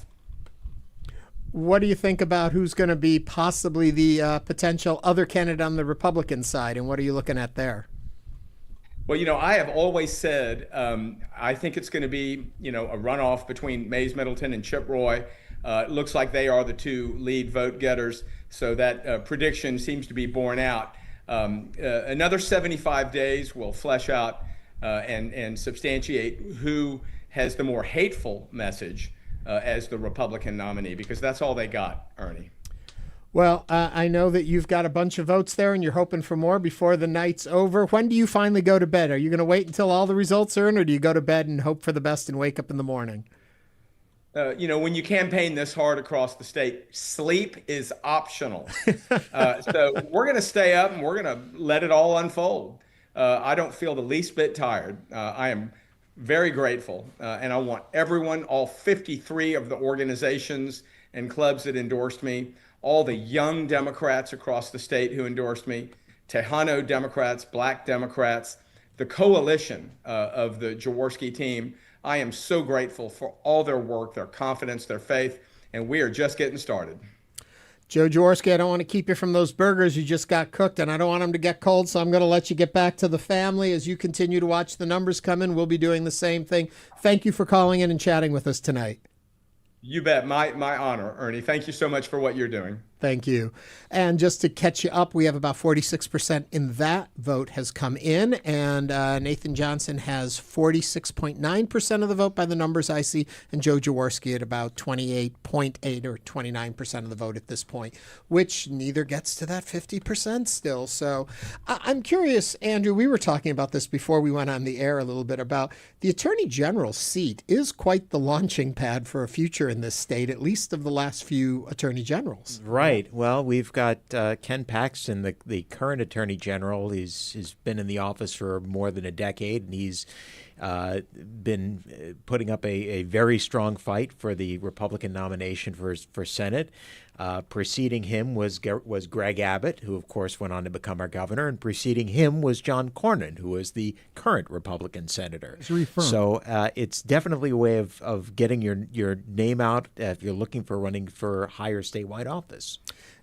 What do you think about who's going to be possibly the potential other candidate on the Republican side, and what are you looking at there? Well, I have always said I think it's going to be, a runoff between Mays Middleton and Chip Roy. It looks like they are the two lead vote getters, so that prediction seems to be borne out. Another 75 days will flesh out and substantiate who has the more hateful message as the Republican nominee, because that's all they got, Ernie. Well, I know that you've got a bunch of votes there and you're hoping for more before the night's over. When do you finally go to bed? Are you going to wait until all the results are in, or do you go to bed and hope for the best and wake up in the morning? When you campaign this hard across the state, sleep is optional. So we're going to stay up and we're going to let it all unfold. I don't feel the least bit tired. I am very grateful. And I want everyone, all 53 of the organizations and clubs that endorsed me, all the young Democrats across the state who endorsed me, Tejano Democrats, Black Democrats, the coalition of the Jaworski team. I am so grateful for all their work, their confidence, their faith, and we are just getting started. Joe Jaworski, I don't want to keep you from those burgers you just got cooked, and I don't want them to get cold, so I'm going to let you get back to the family. As you continue to watch the numbers come in, we'll be doing the same thing. Thank you for calling in and chatting with us tonight. You bet. My honor, Ernie. Thank you so much for what you're doing. Thank you. And just to catch you up, we have about 46% in that vote has come in, and Nathan Johnson has 46.9% of the vote by the numbers I see, and Joe Jaworski at about 28.8 or 29% of the vote at this point, which neither gets to that 50% still. So I'm curious, Andrew, we were talking about this before we went on the air a little bit about the Attorney General's seat is quite the launching pad for a future in this state, at least of the last few Attorney Generals. Right. Well, we've got Ken Paxton, the current Attorney General. He's been in the office for more than a decade, and he's been putting up a very strong fight for the Republican nomination for Senate. Preceding him was Greg Abbott, who, of course, went on to become our governor, and preceding him was John Cornyn, who was the current Republican senator. So it's definitely a way of getting your name out if you're looking for running for higher statewide office.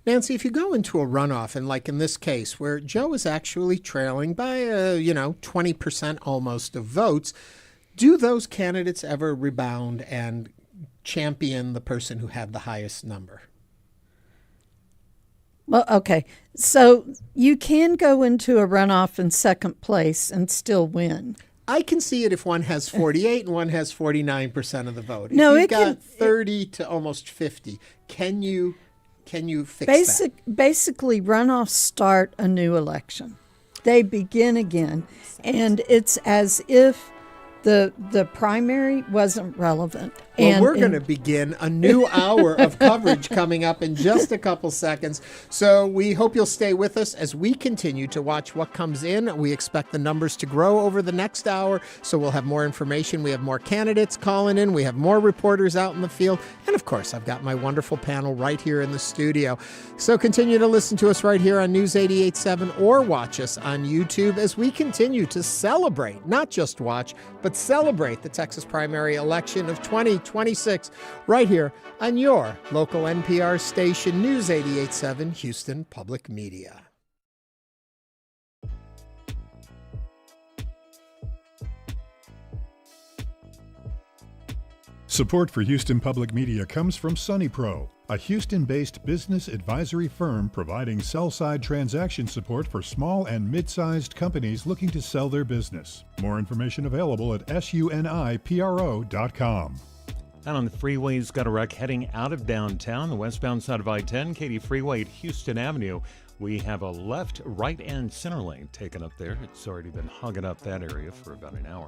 Nancy, if you go into a runoff, and like in this case, where Joe is actually trailing by, 20% almost of votes, do those candidates ever rebound and champion the person who had the highest number? Well, okay. So you can go into a runoff in second place and still win. I can see it if one has 48 and one has 49% of the vote. If No, you've it got can, 30 to almost 50. Can you fix that? Basically, runoffs start a new election. They begin again, and it's as if the primary wasn't relevant. Well, we're going to begin a new hour of coverage coming up in just a couple seconds. So we hope you'll stay with us as we continue to watch what comes in. We expect the numbers to grow over the next hour, so we'll have more information. We have more candidates calling in. We have more reporters out in the field. And, of course, I've got my wonderful panel right here in the studio. So continue to listen to us right here on News 88.7 or watch us on YouTube as we continue to celebrate, not just watch, but celebrate the Texas primary election of 2026 right here on your local NPR station, News 88.7 Houston Public Media. Support for Houston Public Media comes from SunnyPro, a Houston-based business advisory firm providing sell-side transaction support for small and mid-sized companies looking to sell their business. More information available at sunipro.com. Out on the freeways, got a wreck heading out of downtown, the westbound side of I-10, Katy Freeway at Houston Avenue. We have a left, right, and center lane taken up there. It's already been hogging up that area for about an hour.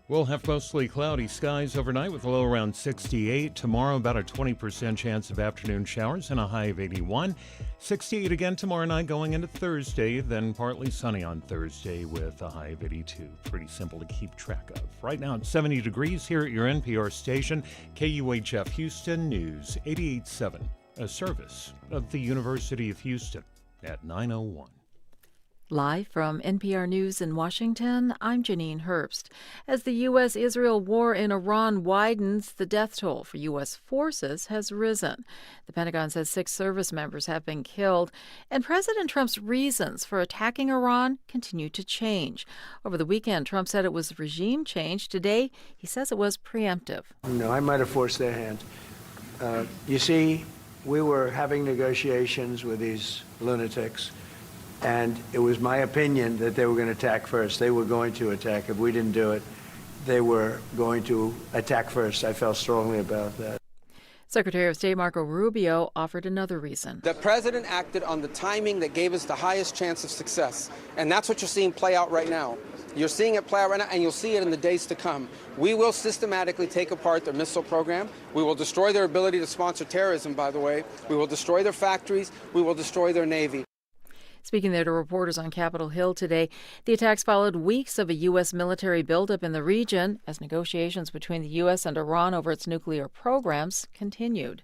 We'll have mostly cloudy skies overnight with a low around 68. Tomorrow, about a 20% chance of afternoon showers and a high of 81. 68 again tomorrow night going into Thursday, then partly sunny on Thursday with a high of 82. Pretty simple to keep track of. Right now it's 70 degrees here at your NPR station, KUHF Houston News 88.7, a service of the University of Houston at 9:01. Live from NPR News in Washington, I'm Janine Herbst. As the U.S.-Israel war in Iran widens, the death toll for U.S. forces has risen. The Pentagon says 6 service members have been killed, and President Trump's reasons for attacking Iran continue to change. Over the weekend, Trump said it was regime change. Today, he says it was preemptive. No, I might have forced their hand. You see, we were having negotiations with these lunatics, and it was my opinion that they were going to attack first. They were going to attack. If we didn't do it, they were going to attack first. I felt strongly about that. Secretary of State Marco Rubio offered another reason. The president acted on the timing that gave us the highest chance of success. And that's what you're seeing play out right now. You're seeing it play out right now, and you'll see it in the days to come. We will systematically take apart their missile program. We will destroy their ability to sponsor terrorism, by the way. We will destroy their factories. We will destroy their Navy. Speaking there to reporters on Capitol Hill today, the attacks followed weeks of a U.S. military buildup in the region as negotiations between the U.S. and Iran over its nuclear programs continued.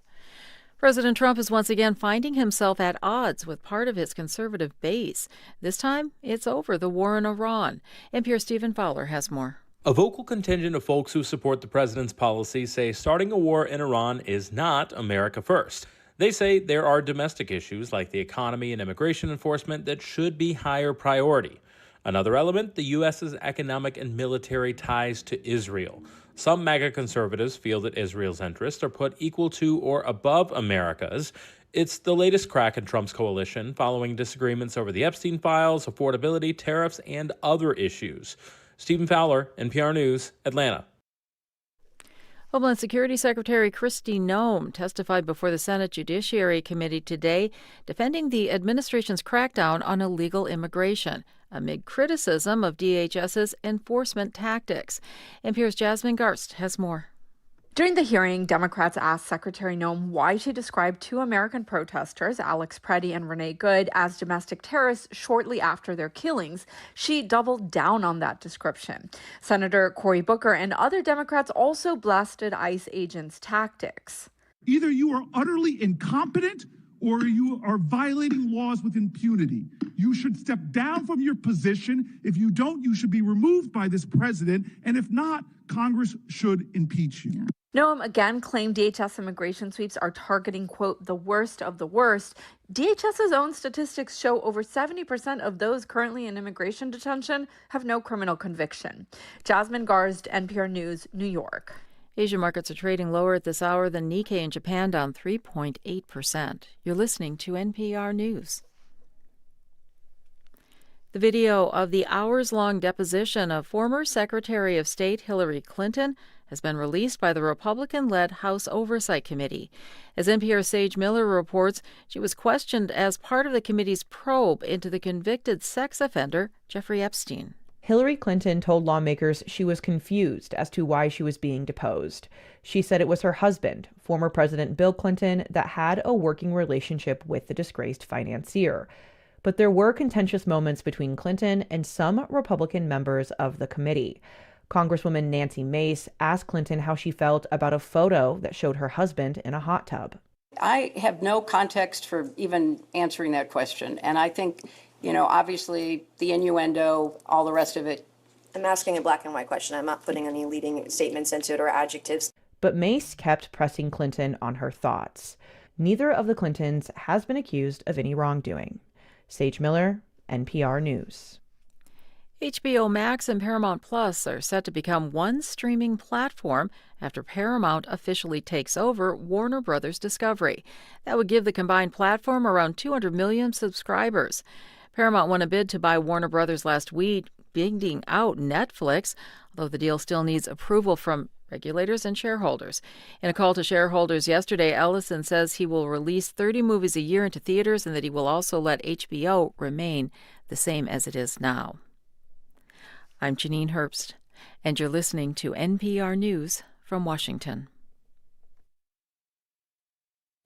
President Trump is once again finding himself at odds with part of his conservative base. This time, it's over the war in Iran. NPR's Stephen Fowler has more. A vocal contingent of folks who support the president's policy say starting a war in Iran is not America first. They say there are domestic issues like the economy and immigration enforcement that should be higher priority. Another element, the U.S.'s economic and military ties to Israel. Some MAGA conservatives feel that Israel's interests are put equal to or above America's. It's the latest crack in Trump's coalition following disagreements over the Epstein files, affordability, tariffs, and other issues. Stephen Fowler, NPR News, Atlanta. Homeland Security Secretary Kristi Noem testified before the Senate Judiciary Committee today, defending the administration's crackdown on illegal immigration, amid criticism of DHS's enforcement tactics. NPR's Jasmine Garst has more. During the hearing, Democrats asked Secretary Noem why she described two American protesters, Alex Preddy and Renee Good, as domestic terrorists shortly after their killings. She doubled down on that description. Senator Cory Booker and other Democrats also blasted ICE agents' tactics. Either you are utterly incompetent or you are violating laws with impunity. You should step down from your position. If you don't, you should be removed by this president. And if not, Congress should impeach you. Noem again claimed DHS immigration sweeps are targeting, quote, the worst of the worst. DHS's own statistics show over 70% of those currently in immigration detention have no criminal conviction. Jasmine Garst, NPR News, New York. Asian markets are trading lower at this hour than Nikkei in Japan, down 3.8%. You're listening to NPR News. The video of the hours-long deposition of former Secretary of State Hillary Clinton has been released by the Republican-led House Oversight Committee. As NPR's Sage Miller reports, she was questioned as part of the committee's probe into the convicted sex offender Jeffrey Epstein. Hillary Clinton told lawmakers she was confused as to why she was being deposed. She said it was her husband, former President Bill Clinton, that had a working relationship with the disgraced financier. But there were contentious moments between Clinton and some Republican members of the committee. Congresswoman Nancy Mace asked Clinton how she felt about a photo that showed her husband in a hot tub. I have no context for even answering that question. And I think, obviously the innuendo, all the rest of it. I'm asking a black and white question. I'm not putting any leading statements into it or adjectives. But Mace kept pressing Clinton on her thoughts. Neither of the Clintons has been accused of any wrongdoing. Sage Miller, NPR News. HBO Max and Paramount Plus are set to become one streaming platform after Paramount officially takes over Warner Brothers Discovery. That would give the combined platform around 200 million subscribers. Paramount won a bid to buy Warner Brothers last week, beating out Netflix, although the deal still needs approval from regulators and shareholders. In a call to shareholders yesterday, Ellison says he will release 30 movies a year into theaters and that he will also let HBO remain the same as it is now. I'm Janine Herbst, and you're listening to NPR News from Washington.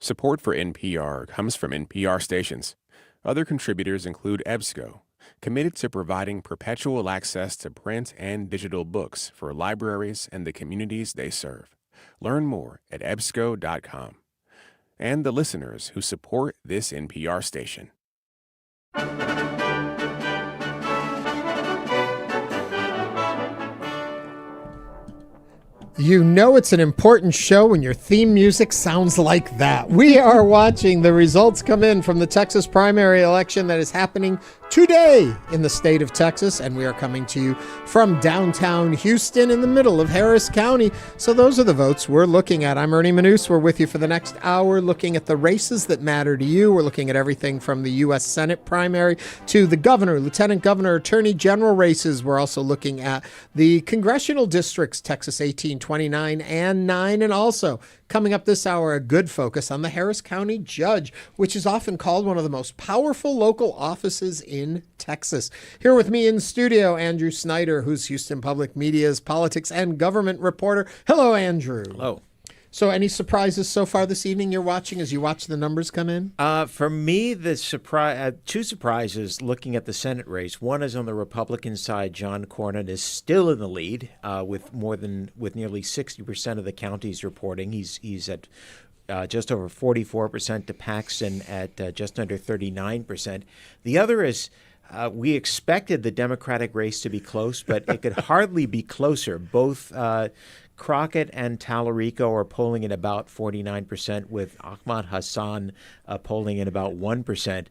Support for NPR comes from NPR stations. Other contributors include EBSCO, committed to providing perpetual access to print and digital books for libraries and the communities they serve. Learn more at ebsco.com. And the listeners who support this NPR station. You know it's an important show when your theme music sounds like that. We are watching the results come in from the Texas primary election that is happening today in the state of Texas, and we are coming to you from downtown Houston in the middle of Harris County. So those are the votes we're looking at. I'm Ernie Manouse. We're with you for the next hour looking at the races that matter to you. We're looking at everything from the U.S. Senate primary to the governor, lieutenant governor, attorney general races. We're also looking at the congressional districts, Texas 18, 29, and 9, and also coming up this hour, a good focus on the Harris County Judge, which is often called one of the most powerful local offices in Texas. Here with me in studio, Andrew Schneider, who's Houston Public Media's politics and government reporter. Hello, Andrew. Hello. So any surprises so far this evening you're watching as you watch the numbers come in? For me, the two surprises looking at the Senate race. One is on the Republican side. John Cornyn is still in the lead with nearly 60% of the counties reporting. He's at just over 44% to Paxton at just under 39%. The other is we expected the Democratic race to be close, but it could hardly be closer. Both Crockett and Talarico are polling at about 49%, with Ahmad Hassan polling at about 1%.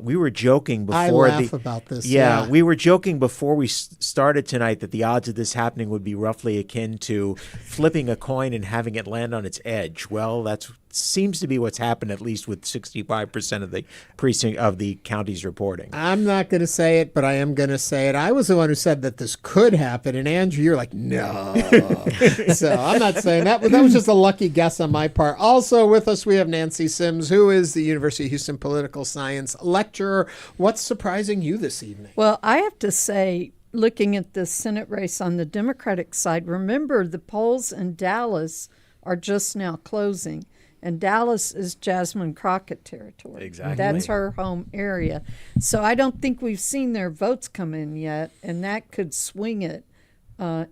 We were joking before I laugh about this. Yeah, we were joking before we started tonight that the odds of this happening would be roughly akin to flipping a coin and having it land on its edge. Well, that seems to be what's happened, at least with 65% of the precinct of the county's reporting. I'm not going to say it, but I am going to say it. I was the one who said that this could happen, and Andrew, you're like, no. So I'm not saying that, but that was just a lucky guess on my part. Also with us, we have Nancy Sims, who is the University of Houston political science lecturer. What's surprising you this evening? Well, I have to say, looking at the Senate race on the Democratic side, remember the polls in Dallas are just now closing. And Dallas is Jasmine Crockett territory. Exactly. That's her home area. So I don't think we've seen their votes come in yet, and that could swing it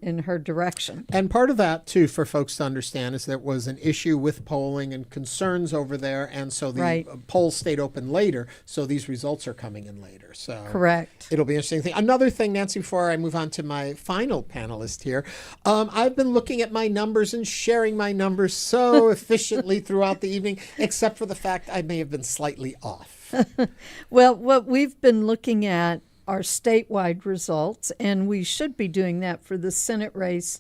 in her direction. And part of that, too, for folks to understand, is there was an issue with polling and concerns over there, and so the polls stayed open later, so these results are coming in later. So correct. It'll be an interesting thing. Another thing, Nancy, before I move on to my final panelist here, I've been looking at my numbers and sharing my numbers so efficiently throughout the evening, except for the fact I may have been slightly off. Well, what we've been looking at are statewide results, and we should be doing that for the Senate race,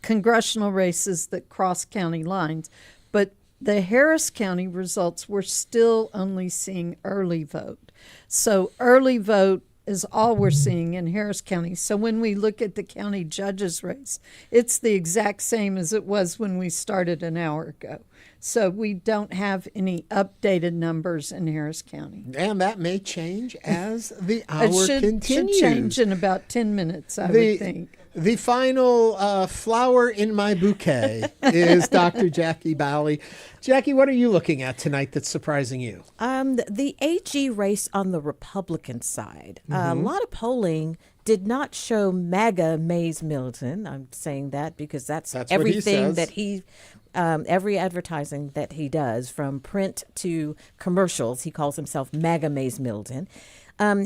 congressional races that cross county lines. But the Harris County results, we're still only seeing early vote. So early vote is all we're seeing in Harris County. So when we look at the county judges race, it's the exact same as it was when we started an hour ago. So we don't have any updated numbers in Harris County. And that may change as the hour continues. It should change in about 10 minutes, I would think. The final flower in my bouquet is Dr. Jacquie Baly. Jackie, what are you looking at tonight that's surprising you? The AG race on the Republican side. A lot of polling did not show MAGA Mays Middleton. I'm saying that because that's everything that he every advertising that he does, from print to commercials, he calls himself MAGA Mays Middleton.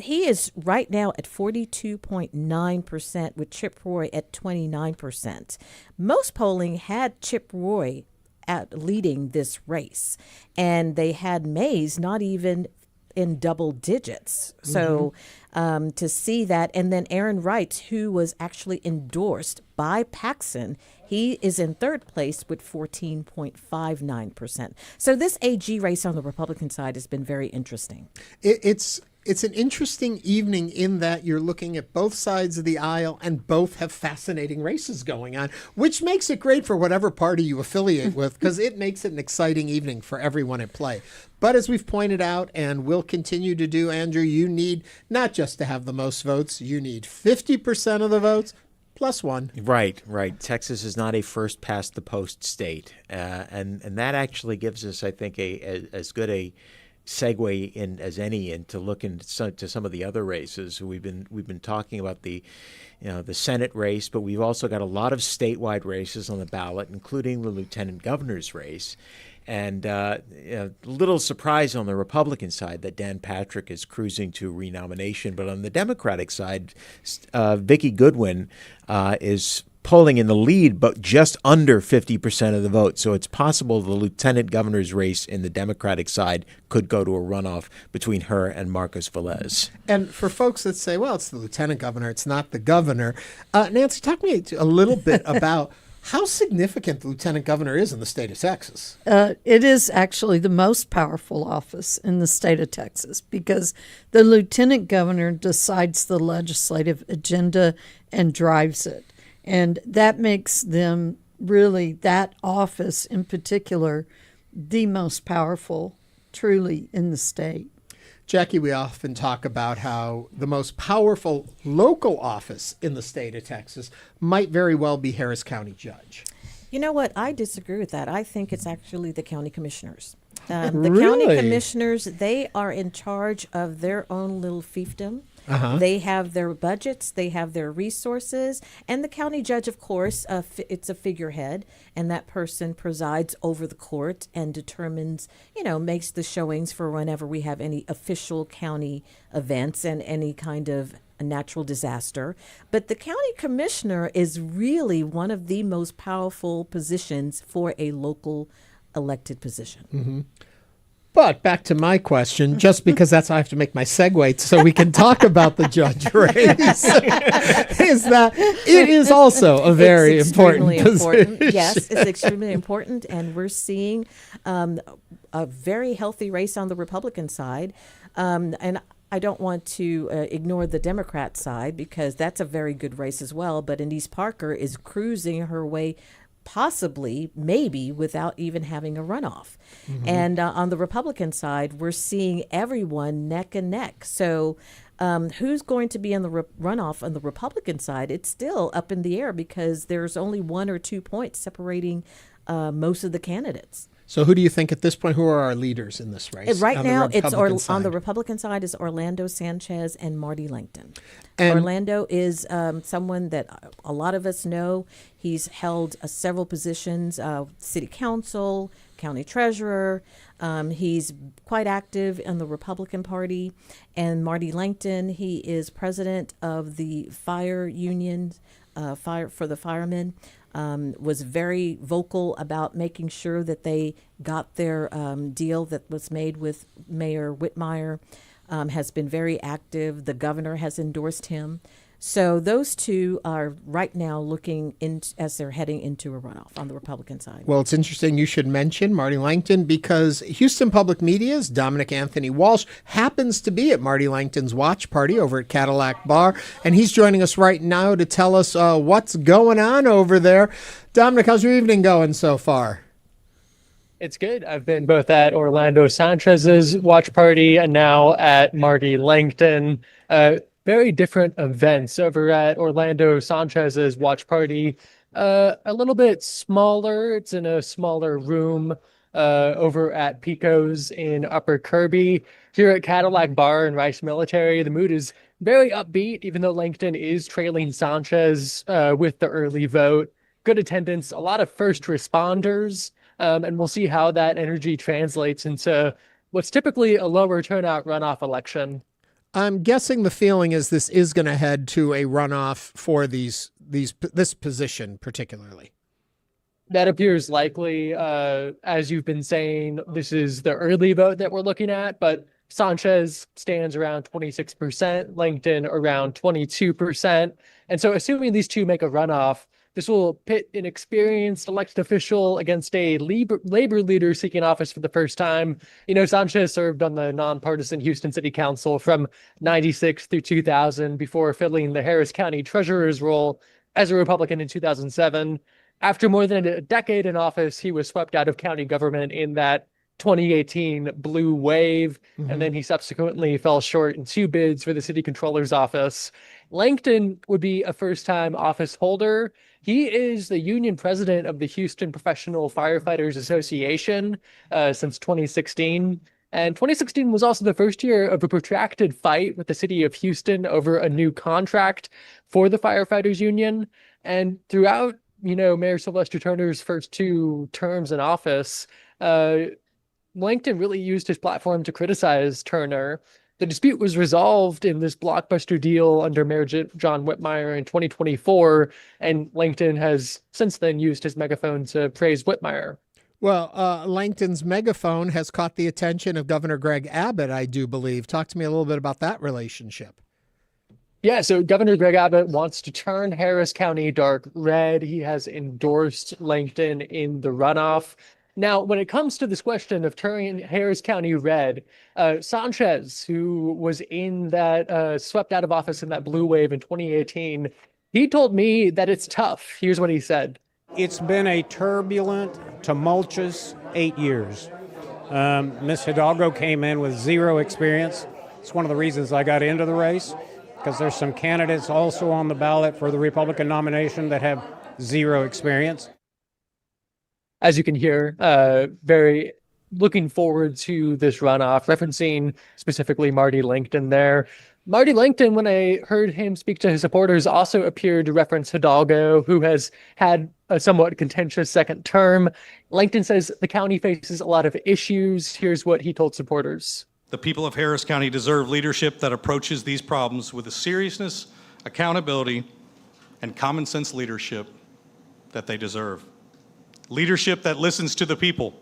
He is right now at 42.9%, with Chip Roy at 29%. Most polling had Chip Roy leading this race, and they had Mays not even in double digits. So to see that, and then Aaron Wright, who was actually endorsed by Paxton, he is in third place with 14.59%. So this AG race on the Republican side has been very interesting. It's an interesting evening in that you're looking at both sides of the aisle and both have fascinating races going on, which makes it great for whatever party you affiliate with, because it makes it an exciting evening for everyone at play. But as we've pointed out and will continue to do, Andrew, you need not just to have the most votes, you need 50% of the votes plus one. Right. Texas is not a first past the post state. And that actually gives us, I think, as good a segue in as any to look into some of the other races. We've been talking about the Senate race, but we've also got a lot of statewide races on the ballot, including the lieutenant governor's race. And a little surprise on the Republican side that Dan Patrick is cruising to renomination, but on the Democratic side, Vicki Goodwin is polling in the lead, but just under 50% of the vote. So it's possible the lieutenant governor's race in the Democratic side could go to a runoff between her and Marcos Velez. And for folks that say, well, it's the lieutenant governor, it's not the governor, Nancy, talk to me a little bit about how significant the lieutenant governor is in the state of Texas. It is actually the most powerful office in the state of Texas, because the lieutenant governor decides the legislative agenda and drives it. And that makes them really, that office in particular, the most powerful truly in the state. Jackie, we often talk about how the most powerful local office in the state of Texas might very well be Harris County Judge. You know what? I disagree with that. I think it's actually the county commissioners. The Really? county commissioners, they are in charge of their own little fiefdom. They have their budgets, they have their resources, and the county judge, of course, it's a figurehead, and that person presides over the court and determines, makes the showings for whenever we have any official county events and any kind of a natural disaster. But the county commissioner is really one of the most powerful positions for a local elected position. Mm-hmm. But back to my question, just because that's how I have to make my segue so we can talk about the judge race, is that it is also a very important position. Yes, it's extremely important. And we're seeing a very healthy race on the Republican side. And I don't want to ignore the Democrat side because that's a very good race as well. But Anise Parker is cruising her way, possibly, maybe, without even having a runoff. Mm-hmm. And on the Republican side, we're seeing everyone neck and neck. So who's going to be in the runoff on the Republican side? It's still up in the air because there's only 1 or 2 points separating most of the candidates. So who do you think at this point, who are our leaders in this race? Right now, on the Republican side is Orlando Sanchez and Marty Langton. And Orlando is someone that a lot of us know. He's held several positions, city council, county treasurer. He's quite active in the Republican Party. And Marty Langton, he is president of the fire union, for the firemen. Was very vocal about making sure that they got their deal that was made with Mayor Whitmire, has been very active. The governor has endorsed him. So those two are right now looking in as they're heading into a runoff on the Republican side. Well, it's interesting you should mention Marty Langton because Houston Public Media's Dominic Anthony Walsh happens to be at Marty Langton's watch party over at Cadillac Bar, and he's joining us right now to tell us what's going on over there. Dominic, how's your evening going so far? It's good. I've been both at Orlando Sanchez's watch party and now at Marty Langton. Very different events over at Orlando Sanchez's watch party. A little bit smaller. It's in a smaller room over at Pico's in Upper Kirby. Here at Cadillac Bar in Rice Military, the mood is very upbeat, even though Langton is trailing Sanchez with the early vote. Good attendance, a lot of first responders, and we'll see how that energy translates into what's typically a lower turnout runoff election. I'm guessing the feeling is this is going to head to a runoff for this position particularly. That appears likely. As you've been saying, this is the early vote that we're looking at, but Sanchez stands around 26%, Langton around 22%. And so assuming these two make a runoff, this will pit an experienced elected official against a labor leader seeking office for the first time. You know, Sanchez served on the nonpartisan Houston City Council from 96 through 2000 before filling the Harris County Treasurer's role as a Republican in 2007. After more than a decade in office, he was swept out of county government in that 2018 blue wave, and then he subsequently fell short in 2 bids for the city controller's office. Langton would be a first-time office holder. He is the union president of the Houston Professional Firefighters Association since 2016. And 2016 was also the first year of a protracted fight with the city of Houston over a new contract for the firefighters union. And throughout, Mayor Sylvester Turner's first 2 terms in office, Langton really used his platform to criticize Turner. The dispute was resolved in this blockbuster deal under Mayor John Whitmire in 2024, and Langton has since then used his megaphone to praise Whitmire. Well, Langton's megaphone has caught the attention of Governor Greg Abbott, I do believe. Talk to me a little bit about that relationship. Yeah, so Governor Greg Abbott wants to turn Harris County dark red. He has endorsed Langton in the runoff. Now, when it comes to this question of turning Harris County red, Sanchez, who was in that swept out of office in that blue wave in 2018, he told me that it's tough. Here's what he said. It's been a turbulent, tumultuous 8 years. Ms. Hidalgo came in with 0 experience. It's one of the reasons I got into the race, because there's some candidates also on the ballot for the Republican nomination that have 0 experience. As you can hear, very looking forward to this runoff, referencing specifically Marty Langton there. Marty Langton, when I heard him speak to his supporters, also appeared to reference Hidalgo, who has had a somewhat contentious second term. Langton says the county faces a lot of issues. Here's what he told supporters. The people of Harris County deserve leadership that approaches these problems with the seriousness, accountability, and common sense leadership that they deserve. Leadership that listens to the people.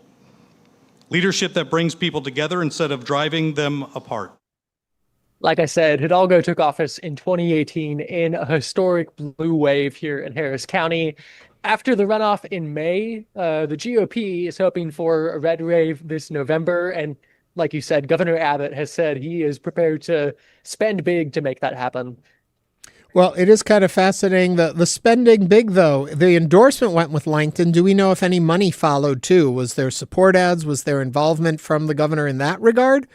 Leadership that brings people together instead of driving them apart. Like I said, Hidalgo took office in 2018 in a historic blue wave here in Harris County. After the runoff in May, the GOP is hoping for a red wave this November. And like you said, Governor Abbott has said he is prepared to spend big to make that happen. Well, it is kind of fascinating. The spending big, though. The endorsement went with Langton. Do we know if any money followed, too? Was there support ads? Was there involvement from the governor in that regard?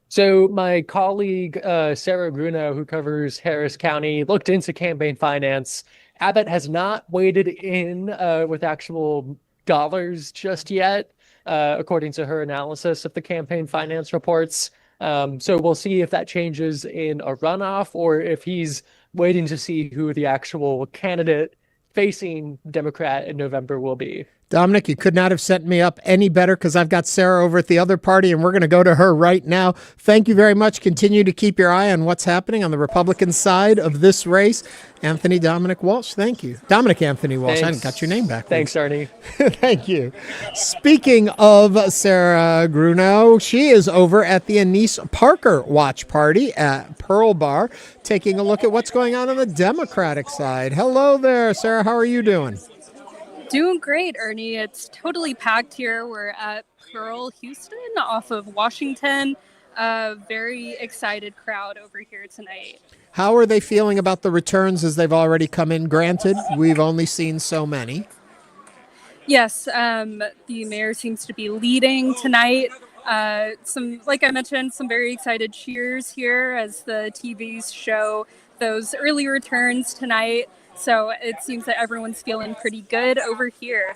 So my colleague, Sarah Bruno, who covers Harris County, looked into campaign finance. Abbott has not waded in with actual dollars just yet, according to her analysis of the campaign finance reports. So we'll see if that changes in a runoff or if he's waiting to see who the actual candidate facing Democrat in November will be. Dominic, you could not have set me up any better because I've got Sarah over at the other party, and we're going to go to her right now. Thank you very much. Continue to keep your eye on what's happening on the Republican side of this race. Anthony Dominic Walsh, thank you. Dominic Anthony Walsh, Thanks. I hadn't got your name back. Thanks, Ernie. Thank you. Speaking of Sarah Bruno, she is over at the Anise Parker watch party at Pearl Bar, taking a look at what's going on the Democratic side. Hello there, Sarah. How are you doing? Doing great, Ernie. It's totally packed here. We're at Pearl, Houston, off of Washington. A very excited crowd over here tonight. How are they feeling about the returns as they've already come in? Granted, we've only seen so many. Yes, the mayor seems to be leading tonight. Like I mentioned, some very excited cheers here as the TVs show those early returns tonight. So it seems that everyone's feeling pretty good over here.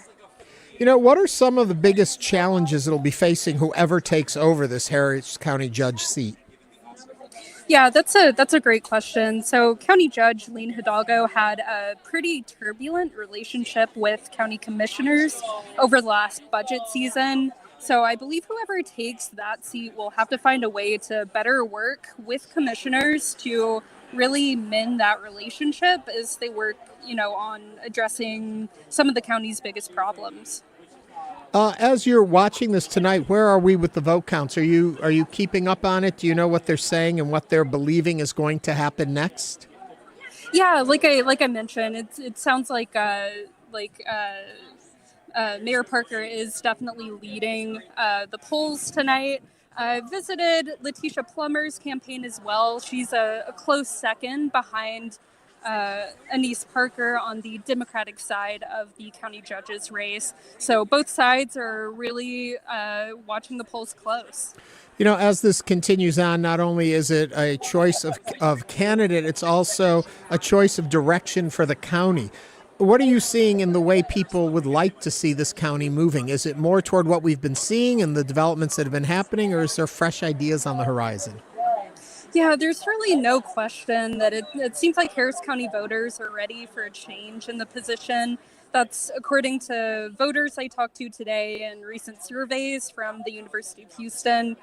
You know, what are some of the biggest challenges that'll be facing whoever takes over this Harris County judge seat? Yeah, that's a great question. So County Judge Lene Hidalgo had a pretty turbulent relationship with county commissioners over the last budget season. So I believe whoever takes that seat will have to find a way to better work with commissioners to really mend that relationship as they work, on addressing some of the county's biggest problems. As you're watching this tonight, where are we with the vote counts? Are you keeping up on it? Do you know what they're saying and what they're believing is going to happen next? Yeah, like I mentioned, it sounds like Mayor Parker is definitely leading the polls tonight. I visited Letitia Plummer's campaign as well. She's a close second behind Anise Parker on the Democratic side of the county judge's race. So both sides are really watching the polls close. You know, as this continues on, not only is it a choice of candidate, it's also a choice of direction for the county. What are you seeing in the way people would like to see this county moving? Is it more toward what we've been seeing and the developments that have been happening, or is there fresh ideas on the horizon? Yeah, there's really no question that it seems like Harris County voters are ready for a change in the position. That's according to voters I talked to today and recent surveys from the University of Houston.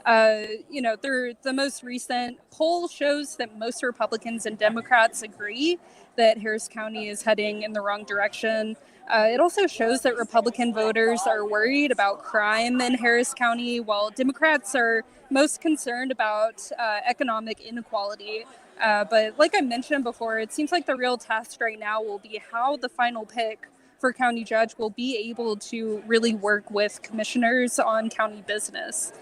The most recent poll shows that most Republicans and Democrats agree that Harris County is heading in the wrong direction. It also shows that Republican voters are worried about crime in Harris County, while Democrats are most concerned about economic inequality. But like I mentioned before, it seems like the real test right now will be how the final pick for county judge will be able to really work with commissioners on county business.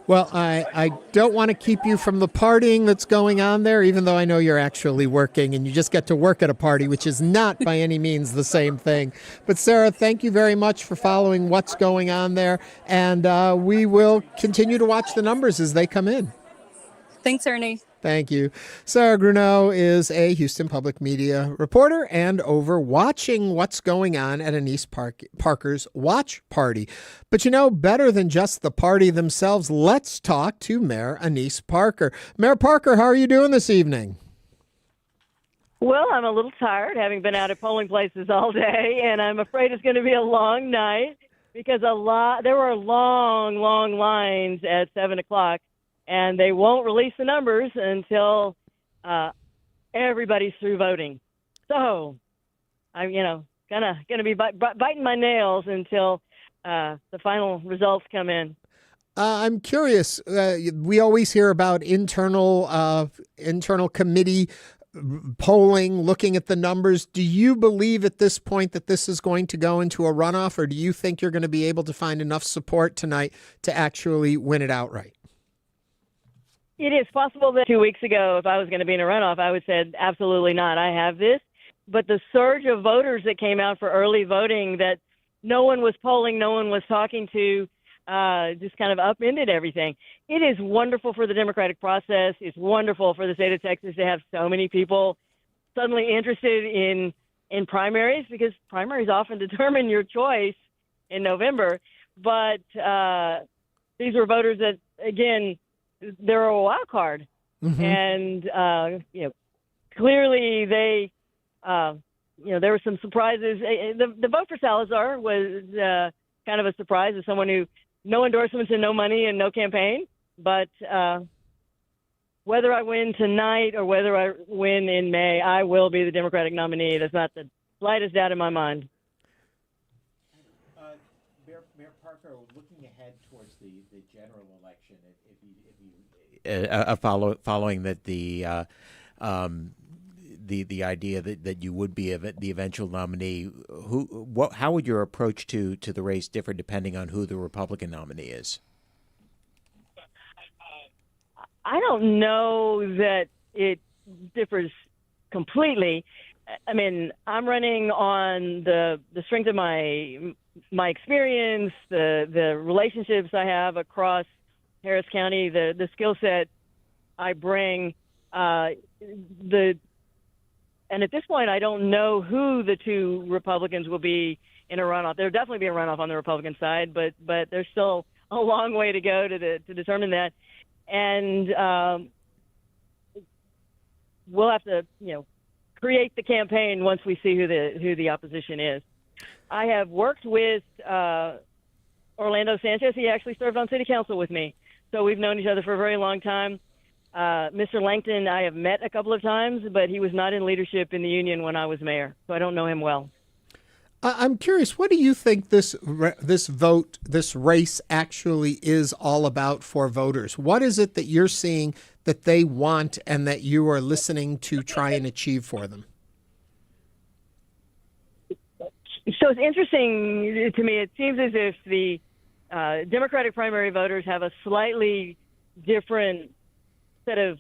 Well, I don't want to keep you from the partying that's going on there, even though I know you're actually working and you just get to work at a party, which is not by any means the same thing. But Sarah, thank you very much for following what's going on there. And we will continue to watch the numbers as they come in. Thanks, Ernie. Thank you. Sarah Bruno is a Houston Public Media reporter and over watching what's going on at Anise Parker's watch party. But better than just the party themselves, let's talk to Mayor Anise Parker. Mayor Parker, how are you doing this evening? Well, I'm a little tired, having been out at polling places all day, and I'm afraid it's going to be a long night. because there were long lines at 7 o'clock, and they won't release the numbers until everybody's through voting. So I'm, kind of going to be biting my nails until the final results come in. I'm curious. We always hear about internal committee polling, looking at the numbers. Do you believe at this point that this is going to go into a runoff, or do you think you're going to be able to find enough support tonight to actually win it outright? It is possible that 2 weeks ago, if I was going to be in a runoff, I would have said, absolutely not, I have this. But the surge of voters that came out for early voting that no one was polling, no one was talking to, just kind of upended everything. It is wonderful for the democratic process. It's wonderful for the state of Texas to have so many people suddenly interested in primaries, because primaries often determine your choice in November. But these were voters that, again, they're a wild card. Mm-hmm. And, clearly they, there were some surprises. The vote for Salazar was kind of a surprise as someone who no endorsements and no money and no campaign. But whether I win tonight or whether I win in May, I will be the Democratic nominee. There's not the slightest doubt in my mind. Mayor Parker, looking ahead towards the general election, following that the idea that you would be the eventual nominee, how would your approach to the race differ depending on who the Republican nominee is? I don't know that it differs completely. I mean, I'm running on the strength of my experience, the relationships I have across Harris County, the skill set I bring, and at this point, I don't know who the two Republicans will be in a runoff. There'll definitely be a runoff on the Republican side, but there's still a long way to go to determine that. And we'll have to, create the campaign once we see who the opposition is. I have worked with Orlando Sanchez. He actually served on city council with me, so we've known each other for a very long time. Mr. Langton, I have met a couple of times, but he was not in leadership in the union when I was mayor, so I don't know him well. I'm curious, what do you think this race actually is all about for voters? What is it that you're seeing that they want and that you are listening to try and achieve for them? So it's interesting to me. It seems as if the Democratic primary voters have a slightly different set of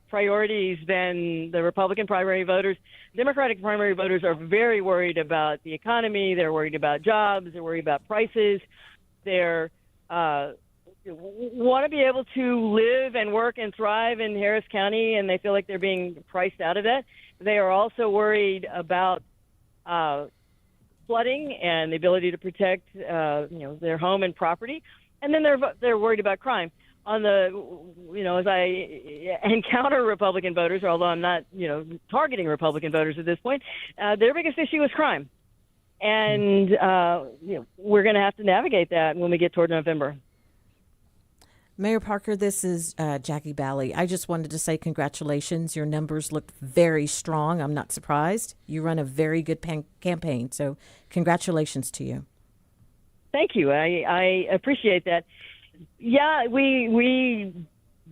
priorities than the Republican primary voters. Democratic primary voters are very worried about the economy. They're worried about jobs. They're worried about prices. They're want to be able to live and work and thrive in Harris County, and they feel like they're being priced out of that. They are also worried about flooding and the ability to protect their home and property. And then they're worried about crime. On as I encounter Republican voters, although I'm not, targeting Republican voters at this point, their biggest issue is crime. And, we're going to have to navigate that when we get toward November. Mayor Parker, this is Jacquie Baly. I just wanted to say congratulations. Your numbers looked very strong. I'm not surprised. You run a very good campaign, so congratulations to you. Thank you. I appreciate that. Yeah, we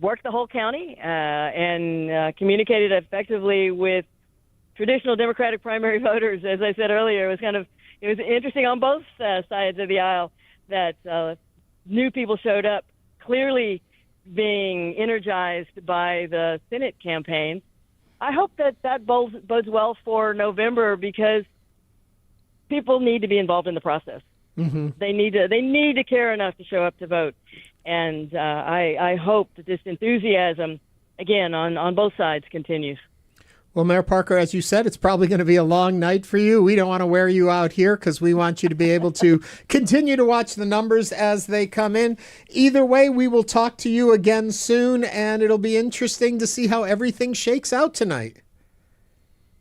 worked the whole county and communicated effectively with traditional Democratic primary voters. As I said earlier, it was interesting on both sides of the aisle that new people showed up, clearly being energized by the Senate campaign. I hope that bodes well for November, because people need to be involved in the process. Mm-hmm. They need to care enough to show up to vote. And I hope that this enthusiasm, again, on both sides continues. Well, Mayor Parker, as you said, it's probably going to be a long night for you. We don't want to wear you out here because we want you to be able to continue to watch the numbers as they come in. Either way, we will talk to you again soon, and it'll be interesting to see how everything shakes out tonight.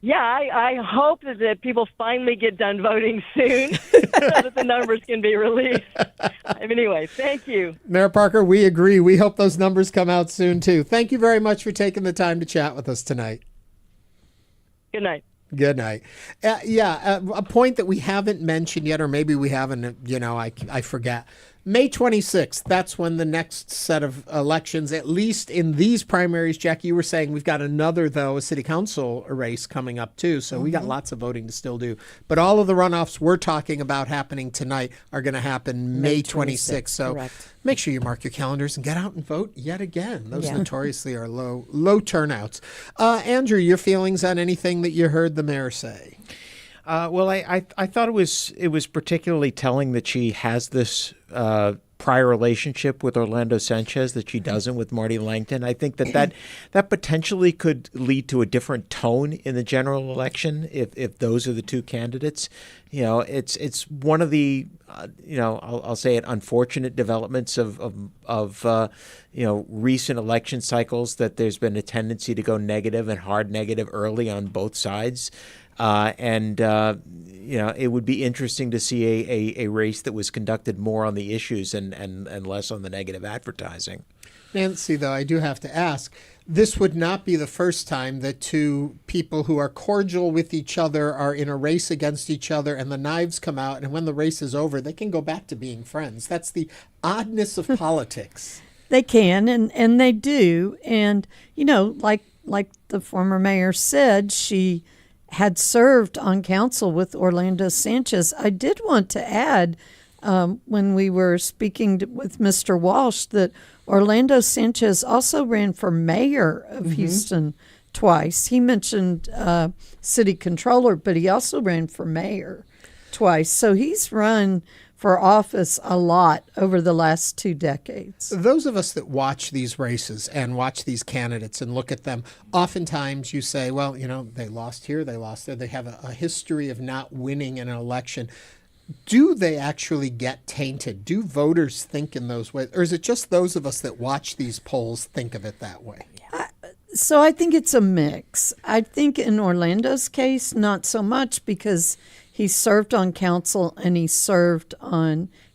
Yeah, I hope that people finally get done voting soon so that the numbers can be released. Anyway, thank you. Mayor Parker, we agree. We hope those numbers come out soon, too. Thank you very much for taking the time to chat with us tonight. Good night. Good night. A point that we haven't mentioned yet, or maybe we haven't, I forget. May 26th, that's when the next set of elections, at least in these primaries, Jackie, you were saying we've got another, though, a city council race coming up, too. So we got lots of voting to still do. But all of the runoffs we're talking about happening tonight are going to happen May 26th. So correct. Make sure you mark your calendars and get out and vote yet again. Those notoriously are low turnouts. Andrew, your feelings on anything that you heard the mayor say? Well, I thought it was particularly telling that she has this prior relationship with Orlando Sanchez that she doesn't with Marty Langton. I think that potentially could lead to a different tone in the general election if those are the two candidates. It's one of the I'll say it, unfortunate developments of recent election cycles, that there's been a tendency to go negative and hard negative early on both sides. It would be interesting to see a race that was conducted more on the issues and less on the negative advertising. Nancy, though, I do have to ask, this would not be the first time that two people who are cordial with each other are in a race against each other and the knives come out, and when the race is over, they can go back to being friends. That's the oddness of politics. They can, and they do. And, like the former mayor said, she had served on council with Orlando Sanchez. I did want to add, when we were speaking with Mr. Walsh, that Orlando Sanchez also ran for mayor of Houston twice. He mentioned city controller, but he also ran for mayor twice. So he's run for office a lot over the last 2 decades. Those of us that watch these races and watch these candidates and look at them, oftentimes you say, well, they lost here, they lost there. They have a history of not winning an election. Do they actually get tainted? Do voters think in those ways? Or is it just those of us that watch these polls think of it that way? So I think it's a mix. I think in Orlando's case, not so much, because he served on council and he served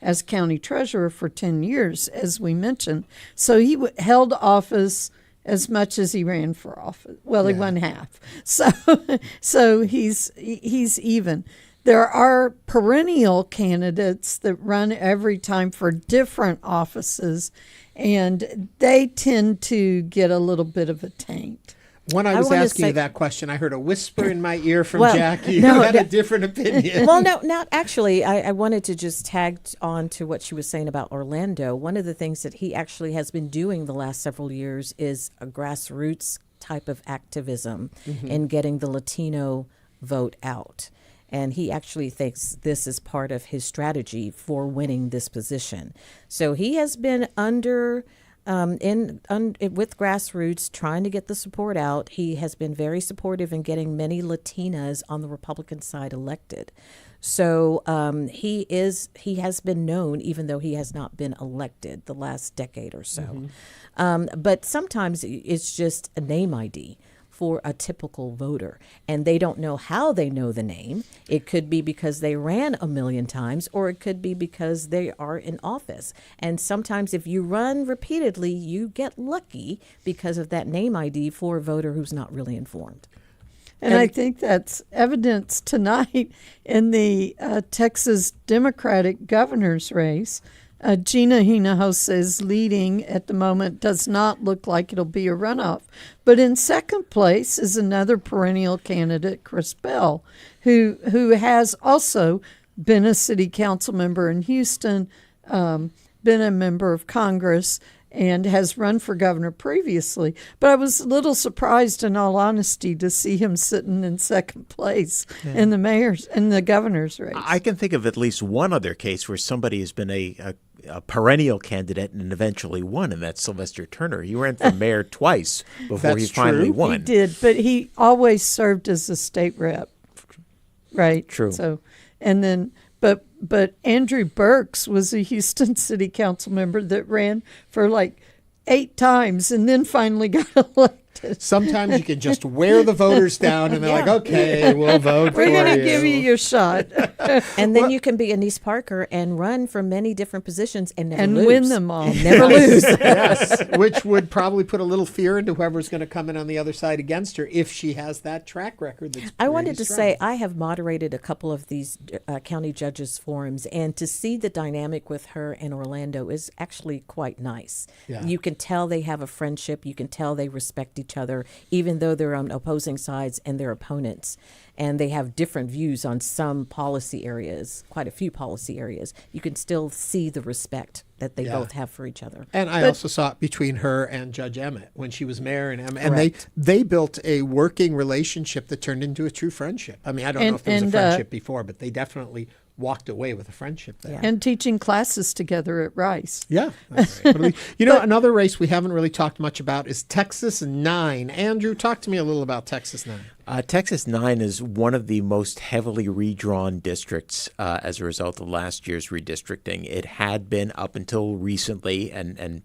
as county treasurer for 10 years, as we mentioned. So he held office as much as he ran for office. Well, he won half. So he's even. There are perennial candidates that run every time for different offices, and they tend to get a little bit of a taint. When I was asking you that question, I heard a whisper in my ear from Jackie who had a different opinion. Well, no, actually, I wanted to just tag on to what she was saying about Orlando. One of the things that he actually has been doing the last several years is a grassroots type of activism in getting the Latino vote out. And he actually thinks this is part of his strategy for winning this position. So he has been with grassroots, trying to get the support out. He has been very supportive in getting many Latinas on the Republican side elected. So he has been known, even though he has not been elected the last decade or so. But sometimes it's just a name ID for a typical voter, and they don't know how they know the name. It could be because they ran a million times, or it could be because they are in office. And sometimes if you run repeatedly, you get lucky because of that name ID for a voter who's not really informed. And I think that's evidence tonight in the Texas Democratic governor's race. Gina Hinojosa is leading at the moment. Does not look like it'll be a runoff. But in second place is another perennial candidate, Chris Bell, who has also been a city council member in Houston, been a member of Congress, and has run for governor previously. But I was a little surprised, in all honesty, to see him sitting in second place in the governor's race. I can think of at least one other case where somebody has been a perennial candidate and eventually won, and that's Sylvester Turner. He ran for mayor twice before he finally won. He did, but he always served as a state rep, right? True. So, and then, but Andrew Burks was a Houston City Council member that ran for like 8 times and then finally got elected. Sometimes you can just wear the voters down and they're like, okay, we'll vote for you. We're going to give you your shot. And then you can be Anise Parker and run for many different positions and never lose. Win them all. And never lose. Yes, which would probably put a little fear into whoever's going to come in on the other side against her if she has that track record. That's I wanted to strong. say I have moderated a couple of these county judges forums, and to see the dynamic with her and Orlando is actually quite nice. Yeah. You can tell they have a friendship. You can tell they respect each other, even though they're on opposing sides and they're opponents. And they have different views on some policy areas, quite a few policy areas. You can still see the respect that they both have for each other. And I also saw it between her and Judge Emmett when she was mayor and Emmett. And they built a working relationship that turned into a true friendship. I mean, I don't know if there was a friendship before, but they definitely walked away with a friendship there. And teaching classes together at Rice. Yeah. You know, another race we haven't really talked much about is Texas 9. Andrew, talk to me a little about Texas 9. Texas 9 is one of the most heavily redrawn districts as a result of last year's redistricting. It had been up until recently, and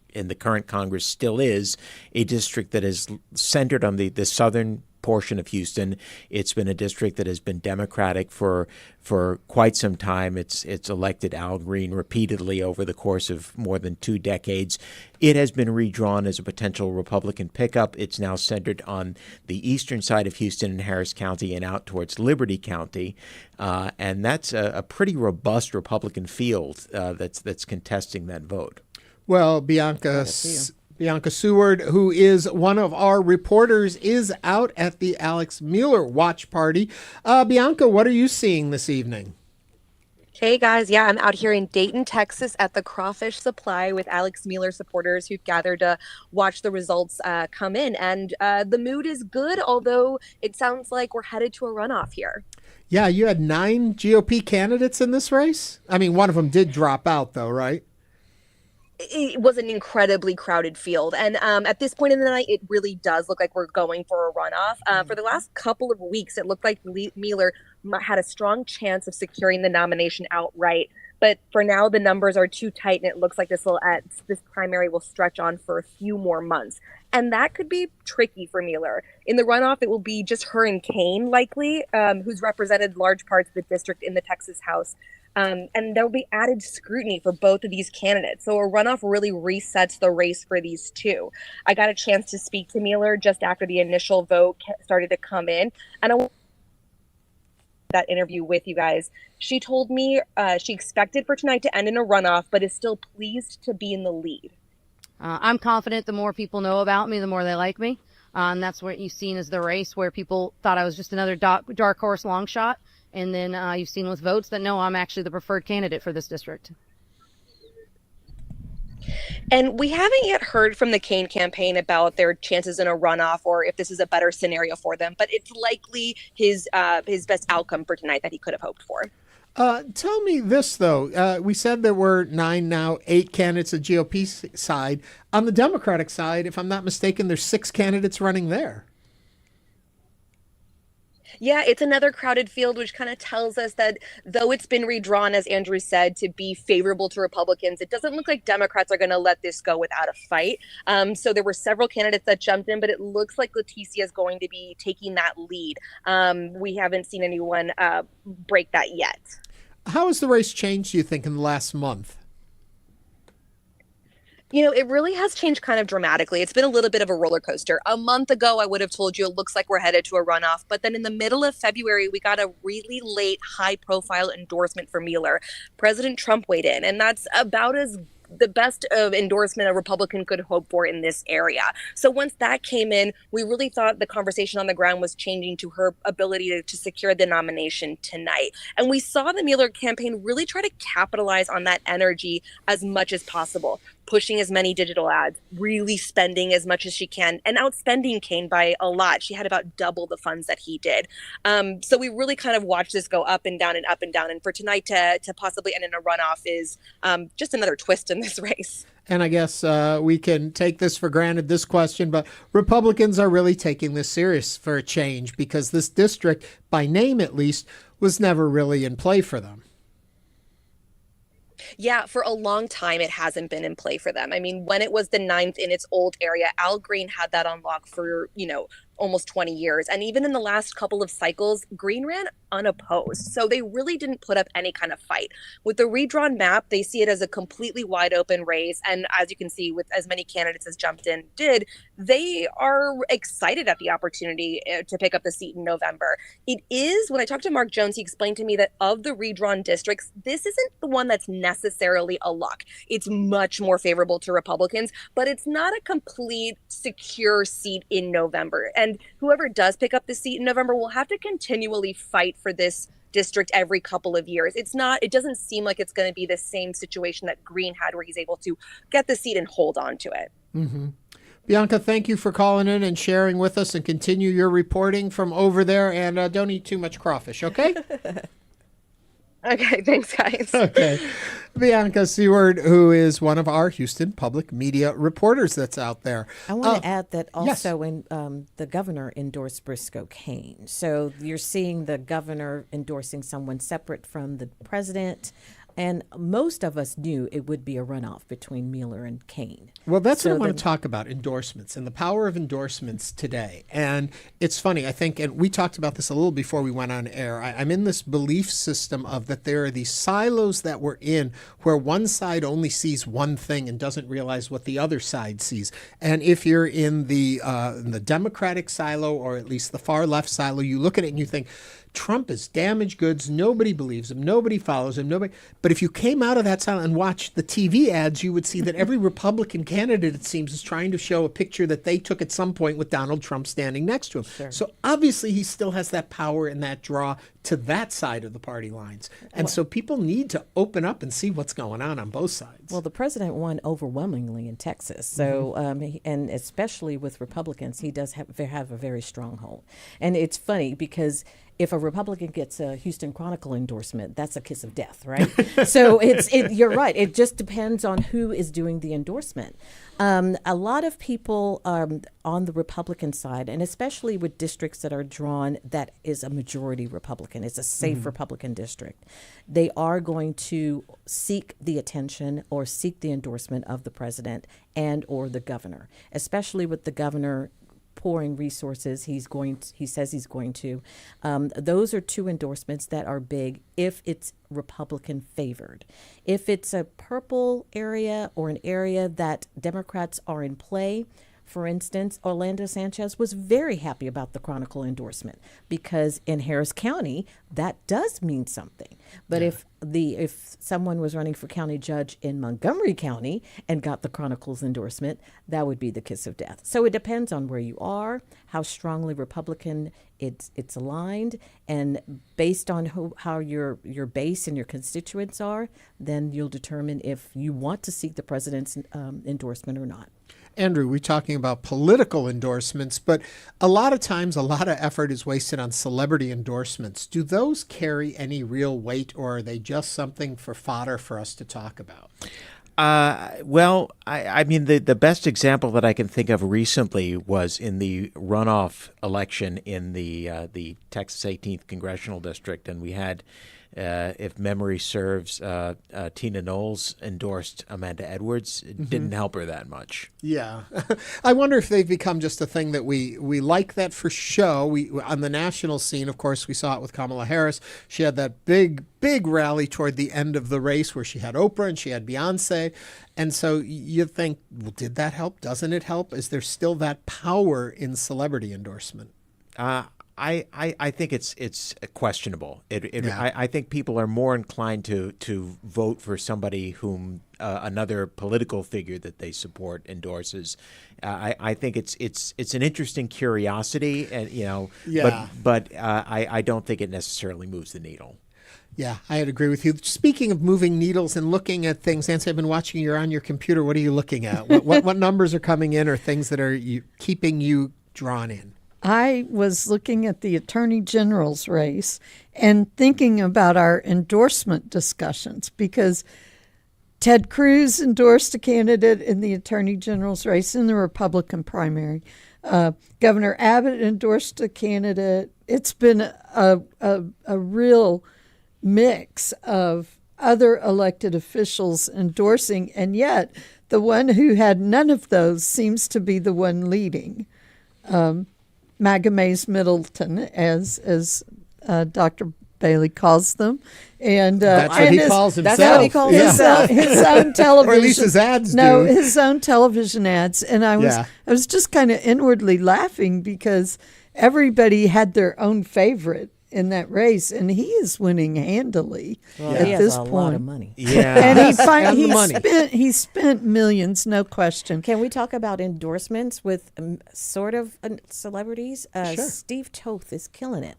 in the current Congress still is, a district that is centered on the southern portion of Houston. It's been a district that has been Democratic for quite some time. It's elected Al Green repeatedly over the course of more than 2 decades. It has been redrawn as a potential Republican pickup. It's now centered on the eastern side of Houston and Harris County and out towards Liberty County. And that's a pretty robust Republican field that's contesting that vote. Well, Bianca Seward, who is one of our reporters, is out at the Alex Mueller watch party. Bianca, what are you seeing this evening? Hey guys, yeah, I'm out here in Dayton, Texas at the Crawfish Supply with Alex Mueller supporters who've gathered to watch the results come in. And the mood is good, although it sounds like we're headed to a runoff here. Yeah, you had 9 GOP candidates in this race. I mean, one of them did drop out, though, right? It was an incredibly crowded field. And at this point in the night, it really does look like we're going for a runoff. For the last couple of weeks, it looked like Mueller had a strong chance of securing the nomination outright. But for now, the numbers are too tight, and it looks like this primary will stretch on for a few more months. And that could be tricky for Mueller. In the runoff, it will be just her and Kane, likely, who's represented large parts of the district in the Texas House. And there will be added scrutiny for both of these candidates. So a runoff really resets the race for these two. I got a chance to speak to Mueller just after the initial vote started to come in. And I want that interview with you guys. She told me she expected for tonight to end in a runoff, but is still pleased to be in the lead. I'm confident the more people know about me, the more they like me. And that's what you've seen as the race where people thought I was just another dark horse long shot. And then you've seen with votes that, no, I'm actually the preferred candidate for this district. And we haven't yet heard from the Kane campaign about their chances in a runoff or if this is a better scenario for them. But it's likely his best outcome for tonight that he could have hoped for. Tell me this, though. We said there were 9 now, 8 candidates at GOP side. On the Democratic side, if I'm not mistaken, there's 6 candidates running there. Yeah, it's another crowded field, which kind of tells us that though it's been redrawn, as Andrew said, to be favorable to Republicans, it doesn't look like Democrats are going to let this go without a fight. So there were several candidates that jumped in, but it looks like Leticia is going to be taking that lead. We haven't seen anyone break that yet. How has the race changed, do you think, in the last month? You know, it really has changed kind of dramatically. It's been a little bit of a roller coaster. A month ago, I would have told you it looks like we're headed to a runoff. But then in the middle of February, we got a really late high-profile endorsement for Mueller. President Trump weighed in, and that's about the best of endorsement a Republican could hope for in this area. So once that came in, we really thought the conversation on the ground was changing to her ability to secure the nomination tonight. And we saw the Mueller campaign really try to capitalize on that energy as much as possible, pushing as many digital ads, really spending as much as she can, and outspending Kane by a lot. She had about double the funds that he did. So we really kind of watched this go up and down and up and down. And for tonight to possibly end in a runoff is just another twist in this race. And I guess we can take this for granted, this question, but Republicans are really taking this serious for a change because this district, by name at least, was never really in play for them. Yeah, for a long time, it hasn't been in play for them. I mean, when it was the ninth in its old area, Al Green had that on lock for, almost 20 years. And even in the last couple of cycles, Green ran unopposed. So they really didn't put up any kind of fight. With the redrawn map, they see it as a completely wide open race. And as you can see, with as many candidates as jumped in did, they are excited at the opportunity to pick up the seat in November. It is, when I talked to Mark Jones, he explained to me that of the redrawn districts, this isn't the one that's necessarily a lock. It's much more favorable to Republicans, but it's not a complete secure seat in November. And whoever does pick up the seat in November will have to continually fight for this district every couple of years. It doesn't seem like it's going to be the same situation that Green had where he's able to get the seat and hold on to it. Mm-hmm. Bianca, thank you for calling in and sharing with us, and continue your reporting from over there, and don't eat too much crawfish, okay? Okay, thanks, guys. Okay. Bianca Seward, who is one of our Houston public media reporters that's out there. I want to add that also yes. when the governor endorsed Briscoe Cain. So you're seeing the governor endorsing someone separate from the president. And most of us knew it would be a runoff between Mueller and Cain. Well, that's what I want to talk about, endorsements and the power of endorsements today. And it's funny, I think, and we talked about this a little before we went on air. I'm in this belief system of that there are these silos that we're in where one side only sees one thing and doesn't realize what the other side sees. And if you're in the Democratic silo, or at least the far left silo, you look at it and you think, Trump is damaged goods. Nobody believes him. Nobody follows him. But if you came out of that side and watched the TV ads, you would see that every Republican candidate, it seems, is trying to show a picture that they took at some point with Donald Trump standing next to him. Sure. So obviously he still has that power and that draw to that side of the party lines. And so people need to open up and see what's going on both sides. Well, the president won overwhelmingly in Texas. So, and especially with Republicans, he does have a very strong hold. And it's funny because if a Republican gets a Houston Chronicle endorsement, that's a kiss of death, right? So you're right. It just depends on who is doing the endorsement. A lot of people on the Republican side, and especially with districts that are drawn that is a majority Republican, it's a safe Republican district, they are going to seek the attention or seek the endorsement of the president and or the governor, especially with the governor pouring resources. He says he's going to. Those are two endorsements that are big if it's Republican favored. If it's a purple area or an area that Democrats are in play, for instance, Orlando Sanchez was very happy about the Chronicle endorsement because in Harris County, that does mean something. But if someone was running for county judge in Montgomery County and got the Chronicle's endorsement, that would be the kiss of death. So it depends on where you are, how strongly Republican it's aligned, and based on how your base and your constituents are, then you'll determine if you want to seek the president's endorsement or not. Andrew, we're talking about political endorsements, but a lot of times a lot of effort is wasted on celebrity endorsements. Do those carry any real weight, or are they just something for fodder for us to talk about? Well, I mean, the best example that I can think of recently was in the runoff election in the Texas 18th Congressional District, and we had, if memory serves, Tina Knowles endorsed Amanda Edwards. It didn't help her that much. Yeah. I wonder if they've become just a thing that we like that for show. On the national scene, of course, we saw it with Kamala Harris. She had that big rally toward the end of the race where she had Oprah and she had Beyonce. And so you think, well, did that help? Doesn't it help? Is there still that power in celebrity endorsement? I think it's questionable. I think people are more inclined to vote for somebody whom another political figure that they support endorses. I think it's an interesting curiosity, and but I don't think it necessarily moves the needle. Yeah, I'd agree with you. Speaking of moving needles and looking at things, Nancy, I've been watching you on your computer. What are you looking at? What numbers are coming in, or things that are keeping you drawn in? I was looking at the Attorney General's race and thinking about our endorsement discussions, because Ted Cruz endorsed a candidate in the Attorney General's race in the Republican primary. Governor Abbott endorsed a candidate. It's been a real mix of other elected officials endorsing, and yet the one who had none of those seems to be the one leading. MAGA Mays Middleton, as Dr. Baly calls them, and that's what he calls himself. That's what he calls himself. His own television, or at least his ads. No, do. his own television ads. And I was just kind of inwardly laughing because everybody had their own favorite in that race, and he is winning handily at he this has a point. lot of money. Yeah, and he spent millions, no question. Can we talk about endorsements with sort of celebrities? Sure. Steve Toth is killing it.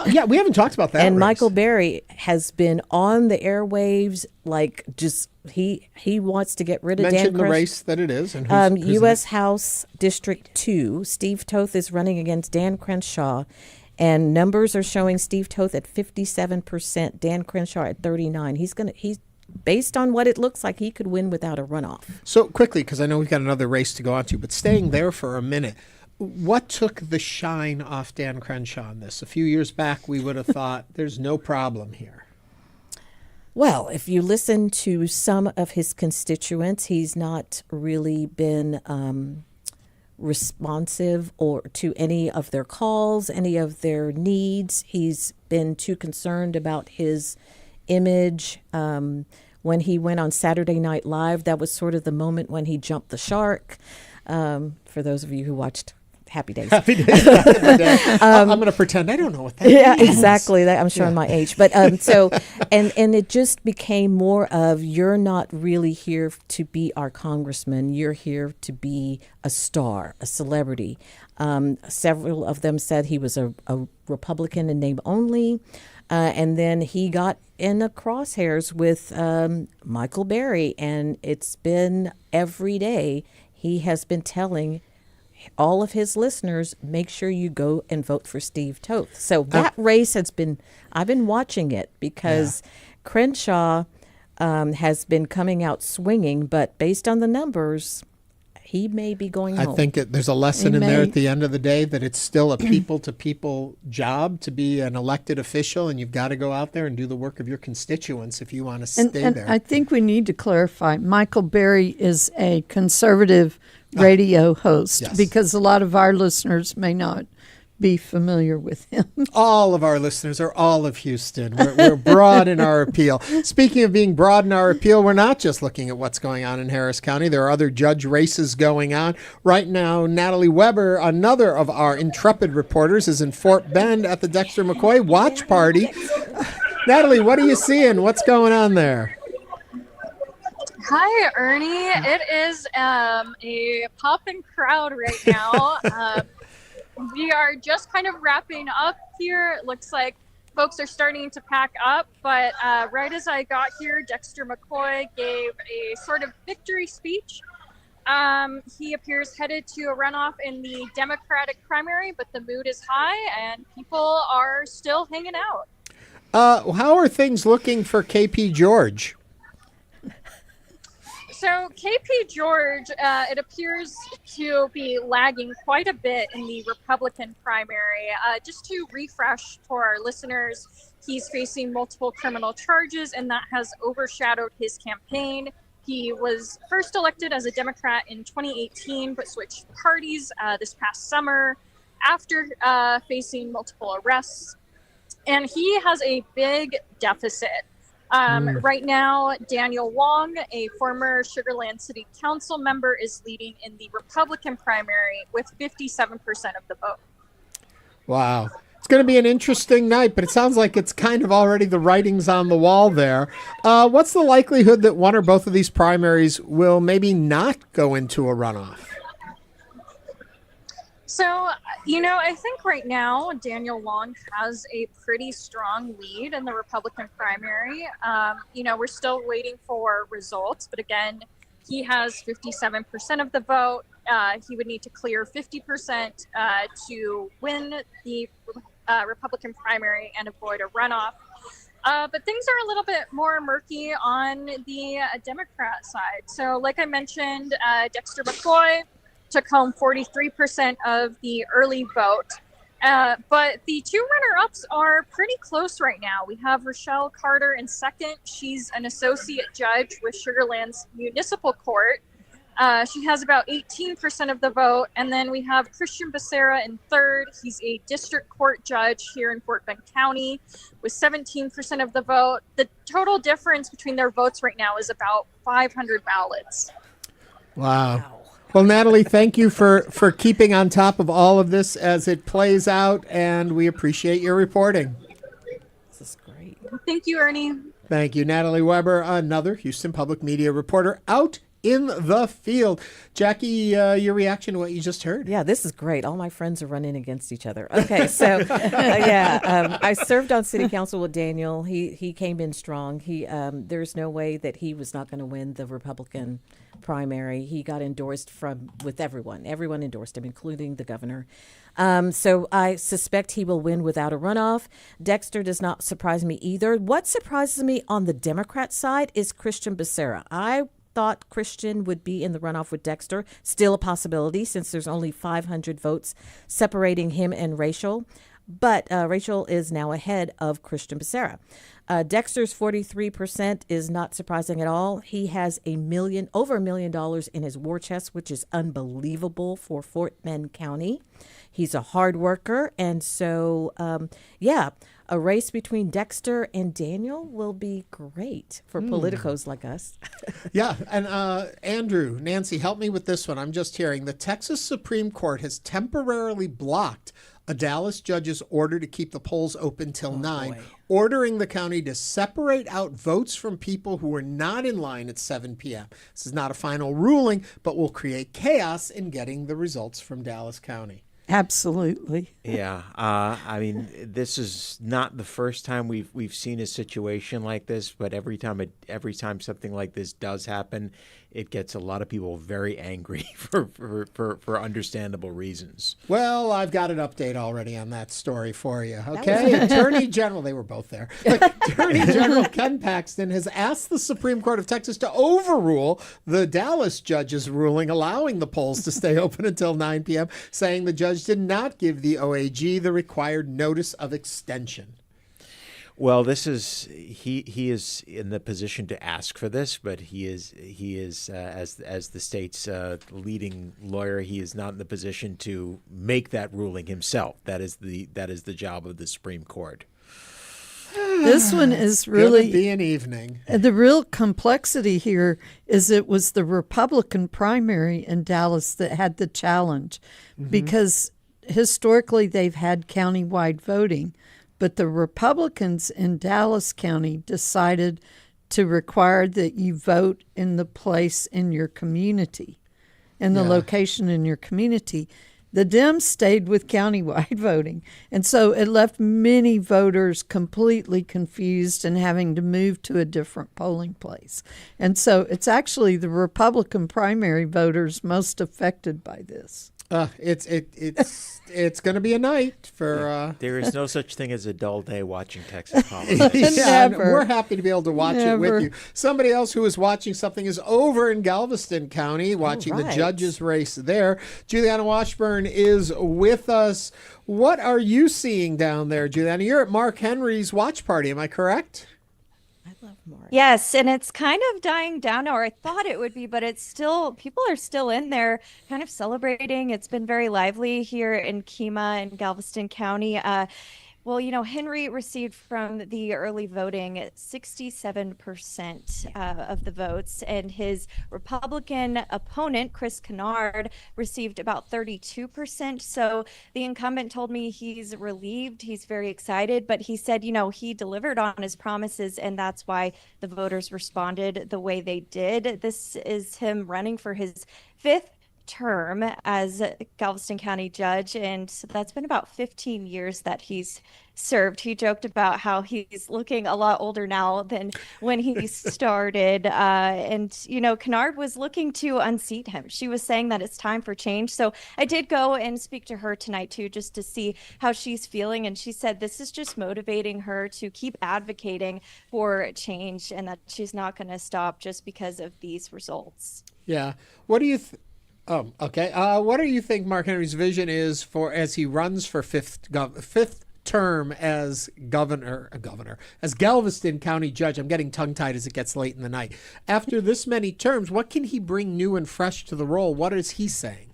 Yeah, we haven't talked about that. And race. Michael Berry has been on the airwaves, like just he wants to get rid of Mention Dan the race that it is. And who's U.S. House District 2. Steve Toth is running against Dan Crenshaw, and numbers are showing Steve Toth at 57%, Dan Crenshaw at 39%. He's based on what it looks like, he could win without a runoff. So quickly, because I know we've got another race to go on to, but staying there for a minute. What took the shine off Dan Crenshaw on this? A few years back, we would have thought there's no problem here. Well, if you listen to some of his constituents, he's not really been responsive or to any of their calls, any of their needs. He's been too concerned about his image. When he went on Saturday Night Live, that was sort of the moment when he jumped the shark. For those of you who watched Happy Days. Happy Days. I'm going to pretend I don't know what that yeah, means. Exactly. I'm showing my age. But so, and it just became more of, you're not really here to be our congressman. You're here to be a star, a celebrity. Several of them said he was a Republican in name only. And then he got in the crosshairs with Michael Berry. And it's been every day he has been telling all of his listeners, make sure you go and vote for Steve Toth. So that race I've been watching it because Crenshaw has been coming out swinging, but based on the numbers, he may be going home. I think there's a lesson in there at the end of the day that it's still a people-to-people job to be an elected official, and you've got to go out there and do the work of your constituents if you want to stay there. I think we need to clarify, Michael Berry is a conservative radio host because a lot of our listeners may not be familiar with him. All of our listeners are all of Houston. We're broad in our appeal. Speaking of being broad in our appeal, we're not just looking at what's going on in Harris County. There are other judge races going on. Right now, Natalie Weber, another of our intrepid reporters, is in Fort Bend at the Dexter McCoy watch party. Natalie, what are you seeing? What's going on there? Hi, Ernie. It is a popping crowd right now. We are just kind of wrapping up here. It looks like folks are starting to pack up, but right as I got here, Dexter McCoy gave a sort of victory speech. He appears headed to a runoff in the Democratic primary, but the mood is high and people are still hanging out. How are things looking for KP George? So KP George, it appears to be lagging quite a bit in the Republican primary. Just to refresh for our listeners, he's facing multiple criminal charges, and that has overshadowed his campaign. He was first elected as a Democrat in 2018, but switched parties this past summer after facing multiple arrests. And he has a big deficit. Right now, Daniel Wong, a former Sugar Land City Council member, is leading in the Republican primary with 57% of the vote. Wow. It's going to be an interesting night, but it sounds like it's kind of already the writings on the wall there. What's the likelihood that one or both of these primaries will maybe not go into a runoff? So, I think right now Daniel Wong has a pretty strong lead in the Republican primary. We're still waiting for results, but again, he has 57% of the vote. He would need to clear 50% to win the Republican primary and avoid a runoff. But things are a little bit more murky on the Democrat side. So like I mentioned, Dexter McCoy took home 43% of the early vote. But the two runner-ups are pretty close right now. We have Rochelle Carter in second. She's an associate judge with Sugar Land's Municipal Court. She has about 18% of the vote. And then we have Christian Becerra in third. He's a district court judge here in Fort Bend County with 17% of the vote. The total difference between their votes right now is about 500 ballots. Wow. Well, Natalie, thank you for keeping on top of all of this as it plays out, and we appreciate your reporting. This is great. Thank you, Ernie. Thank you, Natalie Weber, another Houston Public Media reporter out in the field. Jackie, your reaction to what you just heard? Yeah, this is great. All my friends are running against each other. Okay, so I served on city council with Daniel. He came in strong. There's no way that he was not going to win the Republican primary. He got endorsed with everyone. Everyone endorsed him, including the governor. So I suspect he will win without a runoff. Dexter does not surprise me either. What surprises me on the Democrat side is Christian Becerra. I thought Christian would be in the runoff with Dexter. Still a possibility since there's only 500 votes separating him and Rachel. But Rachel is now ahead of Christian Becerra. Dexter's 43% is not surprising at all. He has over $1 million in his war chest, which is unbelievable for Fort Bend County. He's a hard worker. And so, a race between Dexter and Daniel will be great for politicos like us. Yeah. And Andrew, Nancy, help me with this one. I'm just hearing the Texas Supreme Court has temporarily blocked a Dallas judge's order to keep the polls open till 9, ordering the county to separate out votes from people who were not in line at 7 p.m. This is not a final ruling, but will create chaos in getting the results from Dallas County. Absolutely. Yeah, I mean, this is not the first time we've seen a situation like this, but every time something like this does happen, it gets a lot of people very angry for understandable reasons. Well, I've got an update already on that story for you. Okay, Attorney General, they were both there. Attorney General Ken Paxton has asked the Supreme Court of Texas to overrule the Dallas judge's ruling allowing the polls to stay open until 9 p.m., saying the judge did not give the OAG the required notice of extension. Well, he is in the position to ask for this, but he is as the state's leading lawyer, he is not in the position to make that ruling himself. That is the job of the Supreme Court. This one is really gonna be an evening. The real complexity here is it was the Republican primary in Dallas that had the challenge, because historically they've had countywide voting. But the Republicans in Dallas County decided to require that you vote in the place in your community, in the location in your community. The Dems stayed with countywide voting. And so it left many voters completely confused and having to move to a different polling place. And so it's actually the Republican primary voters most affected by this. It's going to be a night for. There is no such thing as a dull day watching Texas politics. We're happy to be able to watch it with you. Somebody else who is watching something is over in Galveston County, watching the judges' race there. Juliana Washburn is with us. What are you seeing down there, Juliana? You're at Mark Henry's watch party, am I correct? Yes, and it's kind of dying down now, or I thought it would be, but it's still, people are still in there kind of celebrating. It's been very lively here in Kemah and Galveston County. Well, you know, Henry received from the early voting 67% of the votes, and his Republican opponent, Chris Kennard, received about 32%. So the incumbent told me he's relieved, he's very excited, but he said, you know, he delivered on his promises, and that's why the voters responded the way they did. This is him running for his 5th term as Galveston County judge, and so that's been about 15 years that he's served. He joked about how he's looking a lot older now than when he started, and you know, Kennard was looking to unseat him. She was saying that it's time for change, so I did go and speak to her tonight too, just to see how she's feeling, and she said this is just motivating her to keep advocating for change, and that she's not going to stop just because of these results. Yeah. What do you Oh, okay. What do you think Mark Henry's vision is for as he runs for fifth term as as Galveston County judge? I'm getting tongue-tied as it gets late in the night. After this many terms, what can he bring new and fresh to the role? What is he saying?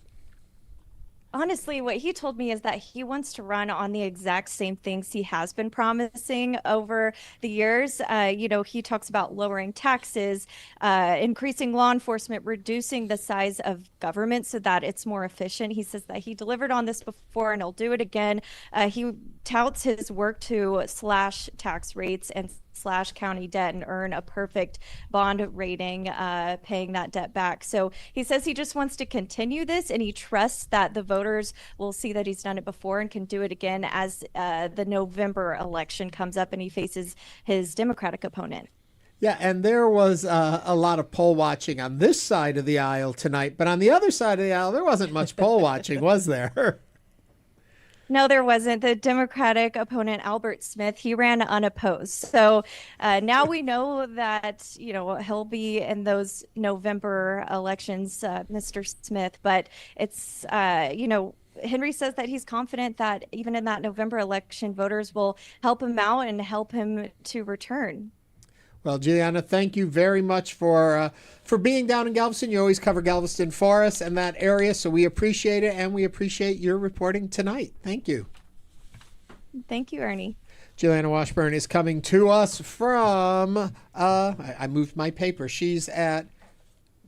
Honestly, what he told me is that he wants to run on the exact same things he has been promising over the years. He talks about lowering taxes, increasing law enforcement, reducing the size of government so that it's more efficient. He says that he delivered on this before and he'll do it again. He touts his work to slash tax rates and slash county debt and earn a perfect bond rating, paying that debt back. So he says he just wants to continue this, and he trusts that the voters will see that he's done it before and can do it again as the November election comes up and he faces his Democratic opponent. Yeah, and there was a lot of poll watching on this side of the aisle tonight, but on the other side of the aisle, there wasn't much poll watching, was there? No, there wasn't. The Democratic opponent, Albert Smith, he ran unopposed. So now we know that, he'll be in those November elections, Mr. Smith. But it's, Henry says that he's confident that even in that November election, voters will help him out and help him to return. Well, Juliana, thank you very much for being down in Galveston. You always cover Galveston for us and that area, so we appreciate it, and we appreciate your reporting tonight. Thank you. Thank you, Ernie. Juliana Washburn is coming to us from, I moved my paper. She's at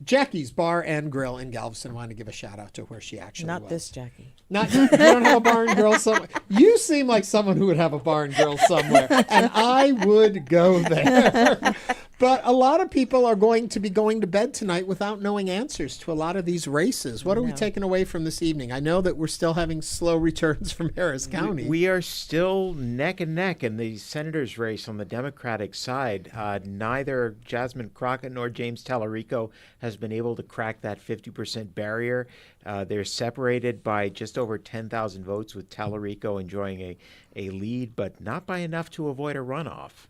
Jackie's Bar and Grill in Galveston. I wanted to give a shout out to where she actually was. Not this Jackie. You don't have a bar and grill somewhere. You seem like someone who would have a bar and grill somewhere, and I would go there. But a lot of people are going to be going to bed tonight without knowing answers to a lot of these races. What are we taking away from this evening? I know that we're still having slow returns from Harris County. We are still neck and neck in the senator's race on the Democratic side. Neither Jasmine Crockett nor James Talarico has been able to crack that 50% barrier. They're separated by just over 10,000 votes, with Talarico enjoying a lead, but not by enough to avoid a runoff.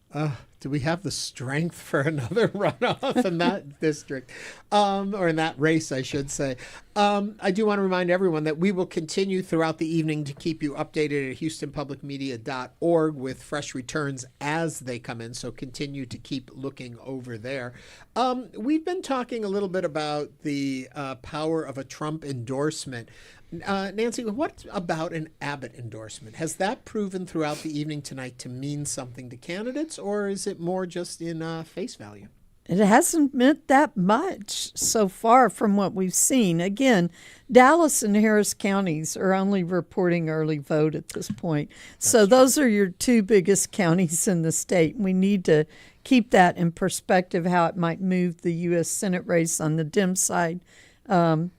Do we have the strength for another runoff in that district? Or in that race, I should say. I do want to remind everyone that we will continue throughout the evening to keep you updated at HoustonPublicMedia.org with fresh returns as they come in. So continue to keep looking over there. We've been talking a little bit about the power of a Trump endorsement. Nancy, what about an Abbott endorsement? Has that proven throughout the evening tonight to mean something to candidates, or is it more just in face value? It hasn't meant that much so far from what we've seen. Again, Dallas and Harris counties are only reporting early vote at this point. So those are your two biggest counties in the state. We need to keep that in perspective, how it might move the U.S. Senate race on the Dem side. Other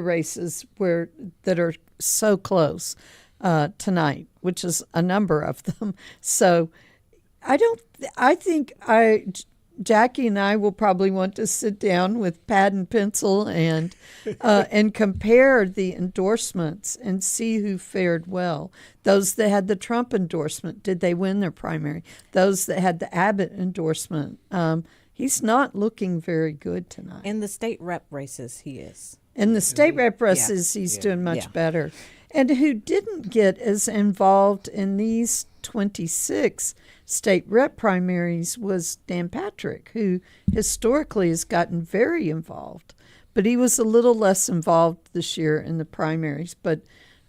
races that are so close tonight, which is a number of them. So Jackie and I will probably want to sit down with pad and pencil and compare the endorsements and see who fared well. Those that had the Trump endorsement, did they win their primary? Those that had the Abbott endorsement, he's not looking very good tonight. In the state rep races, he is. In the state rep races, he's doing much better. And who didn't get as involved in these 26 state rep primaries was Dan Patrick, who historically has gotten very involved. But he was a little less involved this year in the primaries. But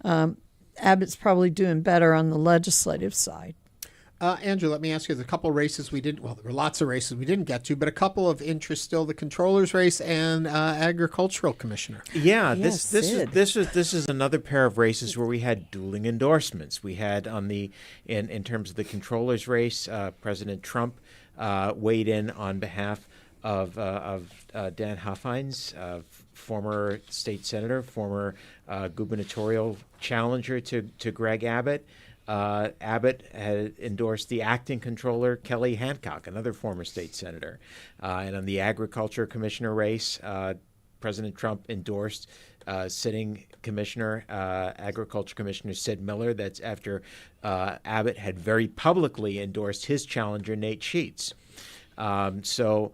Abbott's probably doing better on the legislative side. Andrew, let me ask you, there's a couple of races there were lots of races we didn't get to, but a couple of interest still, the Comptroller's race and Agricultural Commissioner. Yeah, this is another pair of races where we had dueling endorsements. We had in terms of the Comptroller's race, President Trump weighed in on behalf of Dan Huffines, former state senator, former gubernatorial challenger to Greg Abbott. Abbott had endorsed the acting controller, Kelly Hancock, another former state senator. And on the agriculture commissioner race, President Trump endorsed sitting commissioner, agriculture commissioner Sid Miller. That's after Abbott had very publicly endorsed his challenger, Nate Sheets. So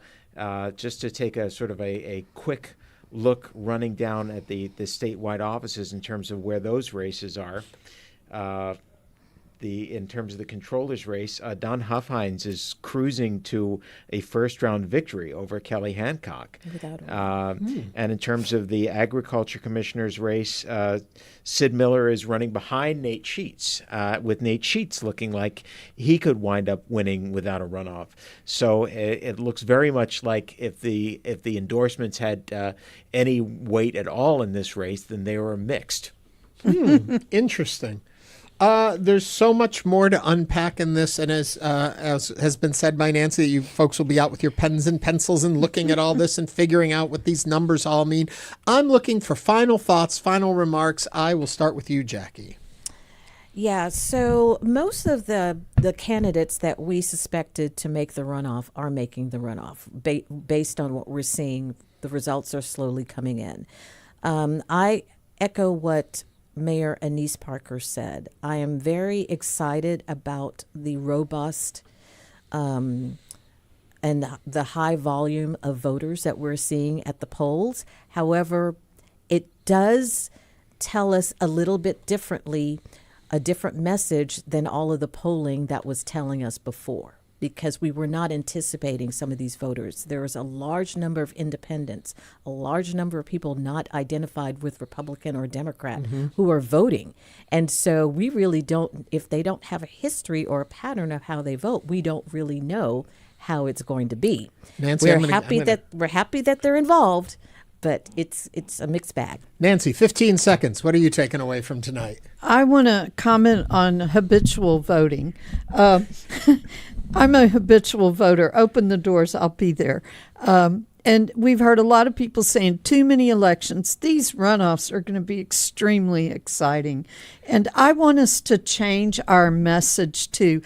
just to take a sort of a quick look running down at the statewide offices in terms of where those races are. In terms of the controller's race, Don Huffines is cruising to a first-round victory over Kelly Hancock. And in terms of the agriculture commissioner's race, Sid Miller is running behind Nate Sheets, with Nate Sheets looking like he could wind up winning without a runoff. So it looks very much like if the endorsements had any weight at all in this race, then they were mixed. Interesting. There's so much more to unpack in this, and as has been said by Nancy, you folks will be out with your pens and pencils and looking at all this and figuring out what these numbers all mean. I'm looking for final thoughts, final remarks. I will start with you, Jackie. Yeah, so most of the candidates that we suspected to make the runoff are making the runoff. Based on what we're seeing, the results are slowly coming in. I echo what Mayor Anise Parker said. I am very excited about the robust and the high volume of voters that we're seeing at the polls. However, it does tell us a little bit differently, a different message than all of the polling that was telling us before, because we were not anticipating some of these voters. There was a large number of independents, a large number of people not identified with Republican or Democrat who are voting. And so we really don't, if they don't have a history or a pattern of how they vote, we don't really know how it's going to be. Nancy, we're happy that they're involved, but it's a mixed bag. Nancy, 15 seconds. What are you taking away from tonight? I want to comment on habitual voting. I'm a habitual voter. Open the doors, I'll be there. And we've heard a lot of people saying too many elections. These runoffs are going to be extremely exciting. And I want us to change our message to,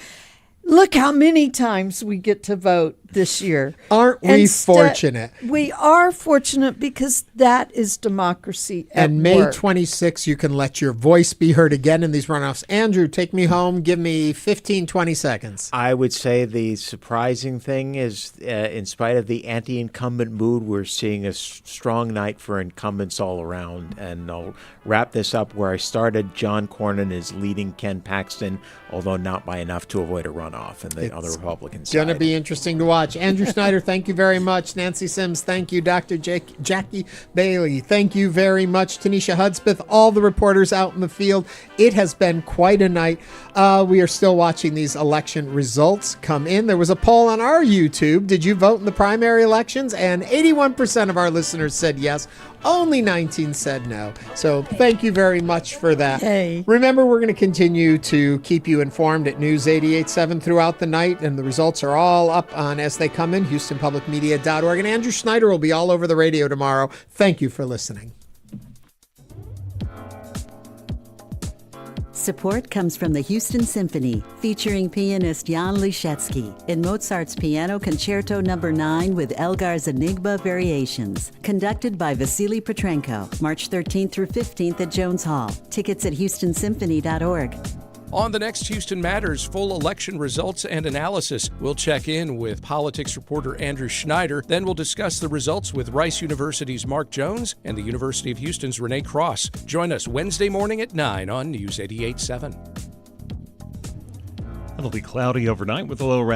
look how many times we get to vote this year. Aren't we fortunate? We are fortunate because that is democracy at And May work. 26th, you can let your voice be heard again in these runoffs. Andrew, take me home. Give me 15, 20 seconds. I would say the surprising thing is, in spite of the anti-incumbent mood, we're seeing a strong night for incumbents all around. And I'll wrap this up where I started. John Cornyn is leading Ken Paxton, although not by enough to avoid a runoff in the other Republican side. Going to be interesting to watch. Andrew Schneider, thank you very much. Nancy Sims, thank you. Dr. Jacquie Baly, thank you very much. Tanisha Hudspeth, all the reporters out in the field. It has been quite a night. We are still watching these election results come in. There was a poll on our YouTube. Did you vote in the primary elections? And 81% of our listeners said yes. Only 19 said no. So thank you very much for that. Hey. Remember, we're going to continue to keep you informed at News 88.7 throughout the night, and the results are all up on as they come in, HoustonPublicMedia.org. And Andrew Schneider will be all over the radio tomorrow. Thank you for listening. Support comes from the Houston Symphony, featuring pianist Jan Liszewski in Mozart's Piano Concerto No. 9 with Elgar's Enigma Variations. Conducted by Vasily Petrenko, March 13th through 15th at Jones Hall. Tickets at HoustonSymphony.org. On the next Houston Matters full election results and analysis, we'll check in with politics reporter Andrew Schneider. Then we'll discuss the results with Rice University's Mark Jones and the University of Houston's Renee Cross. Join us Wednesday morning at 9 on News 88.7. It'll be cloudy overnight with a low around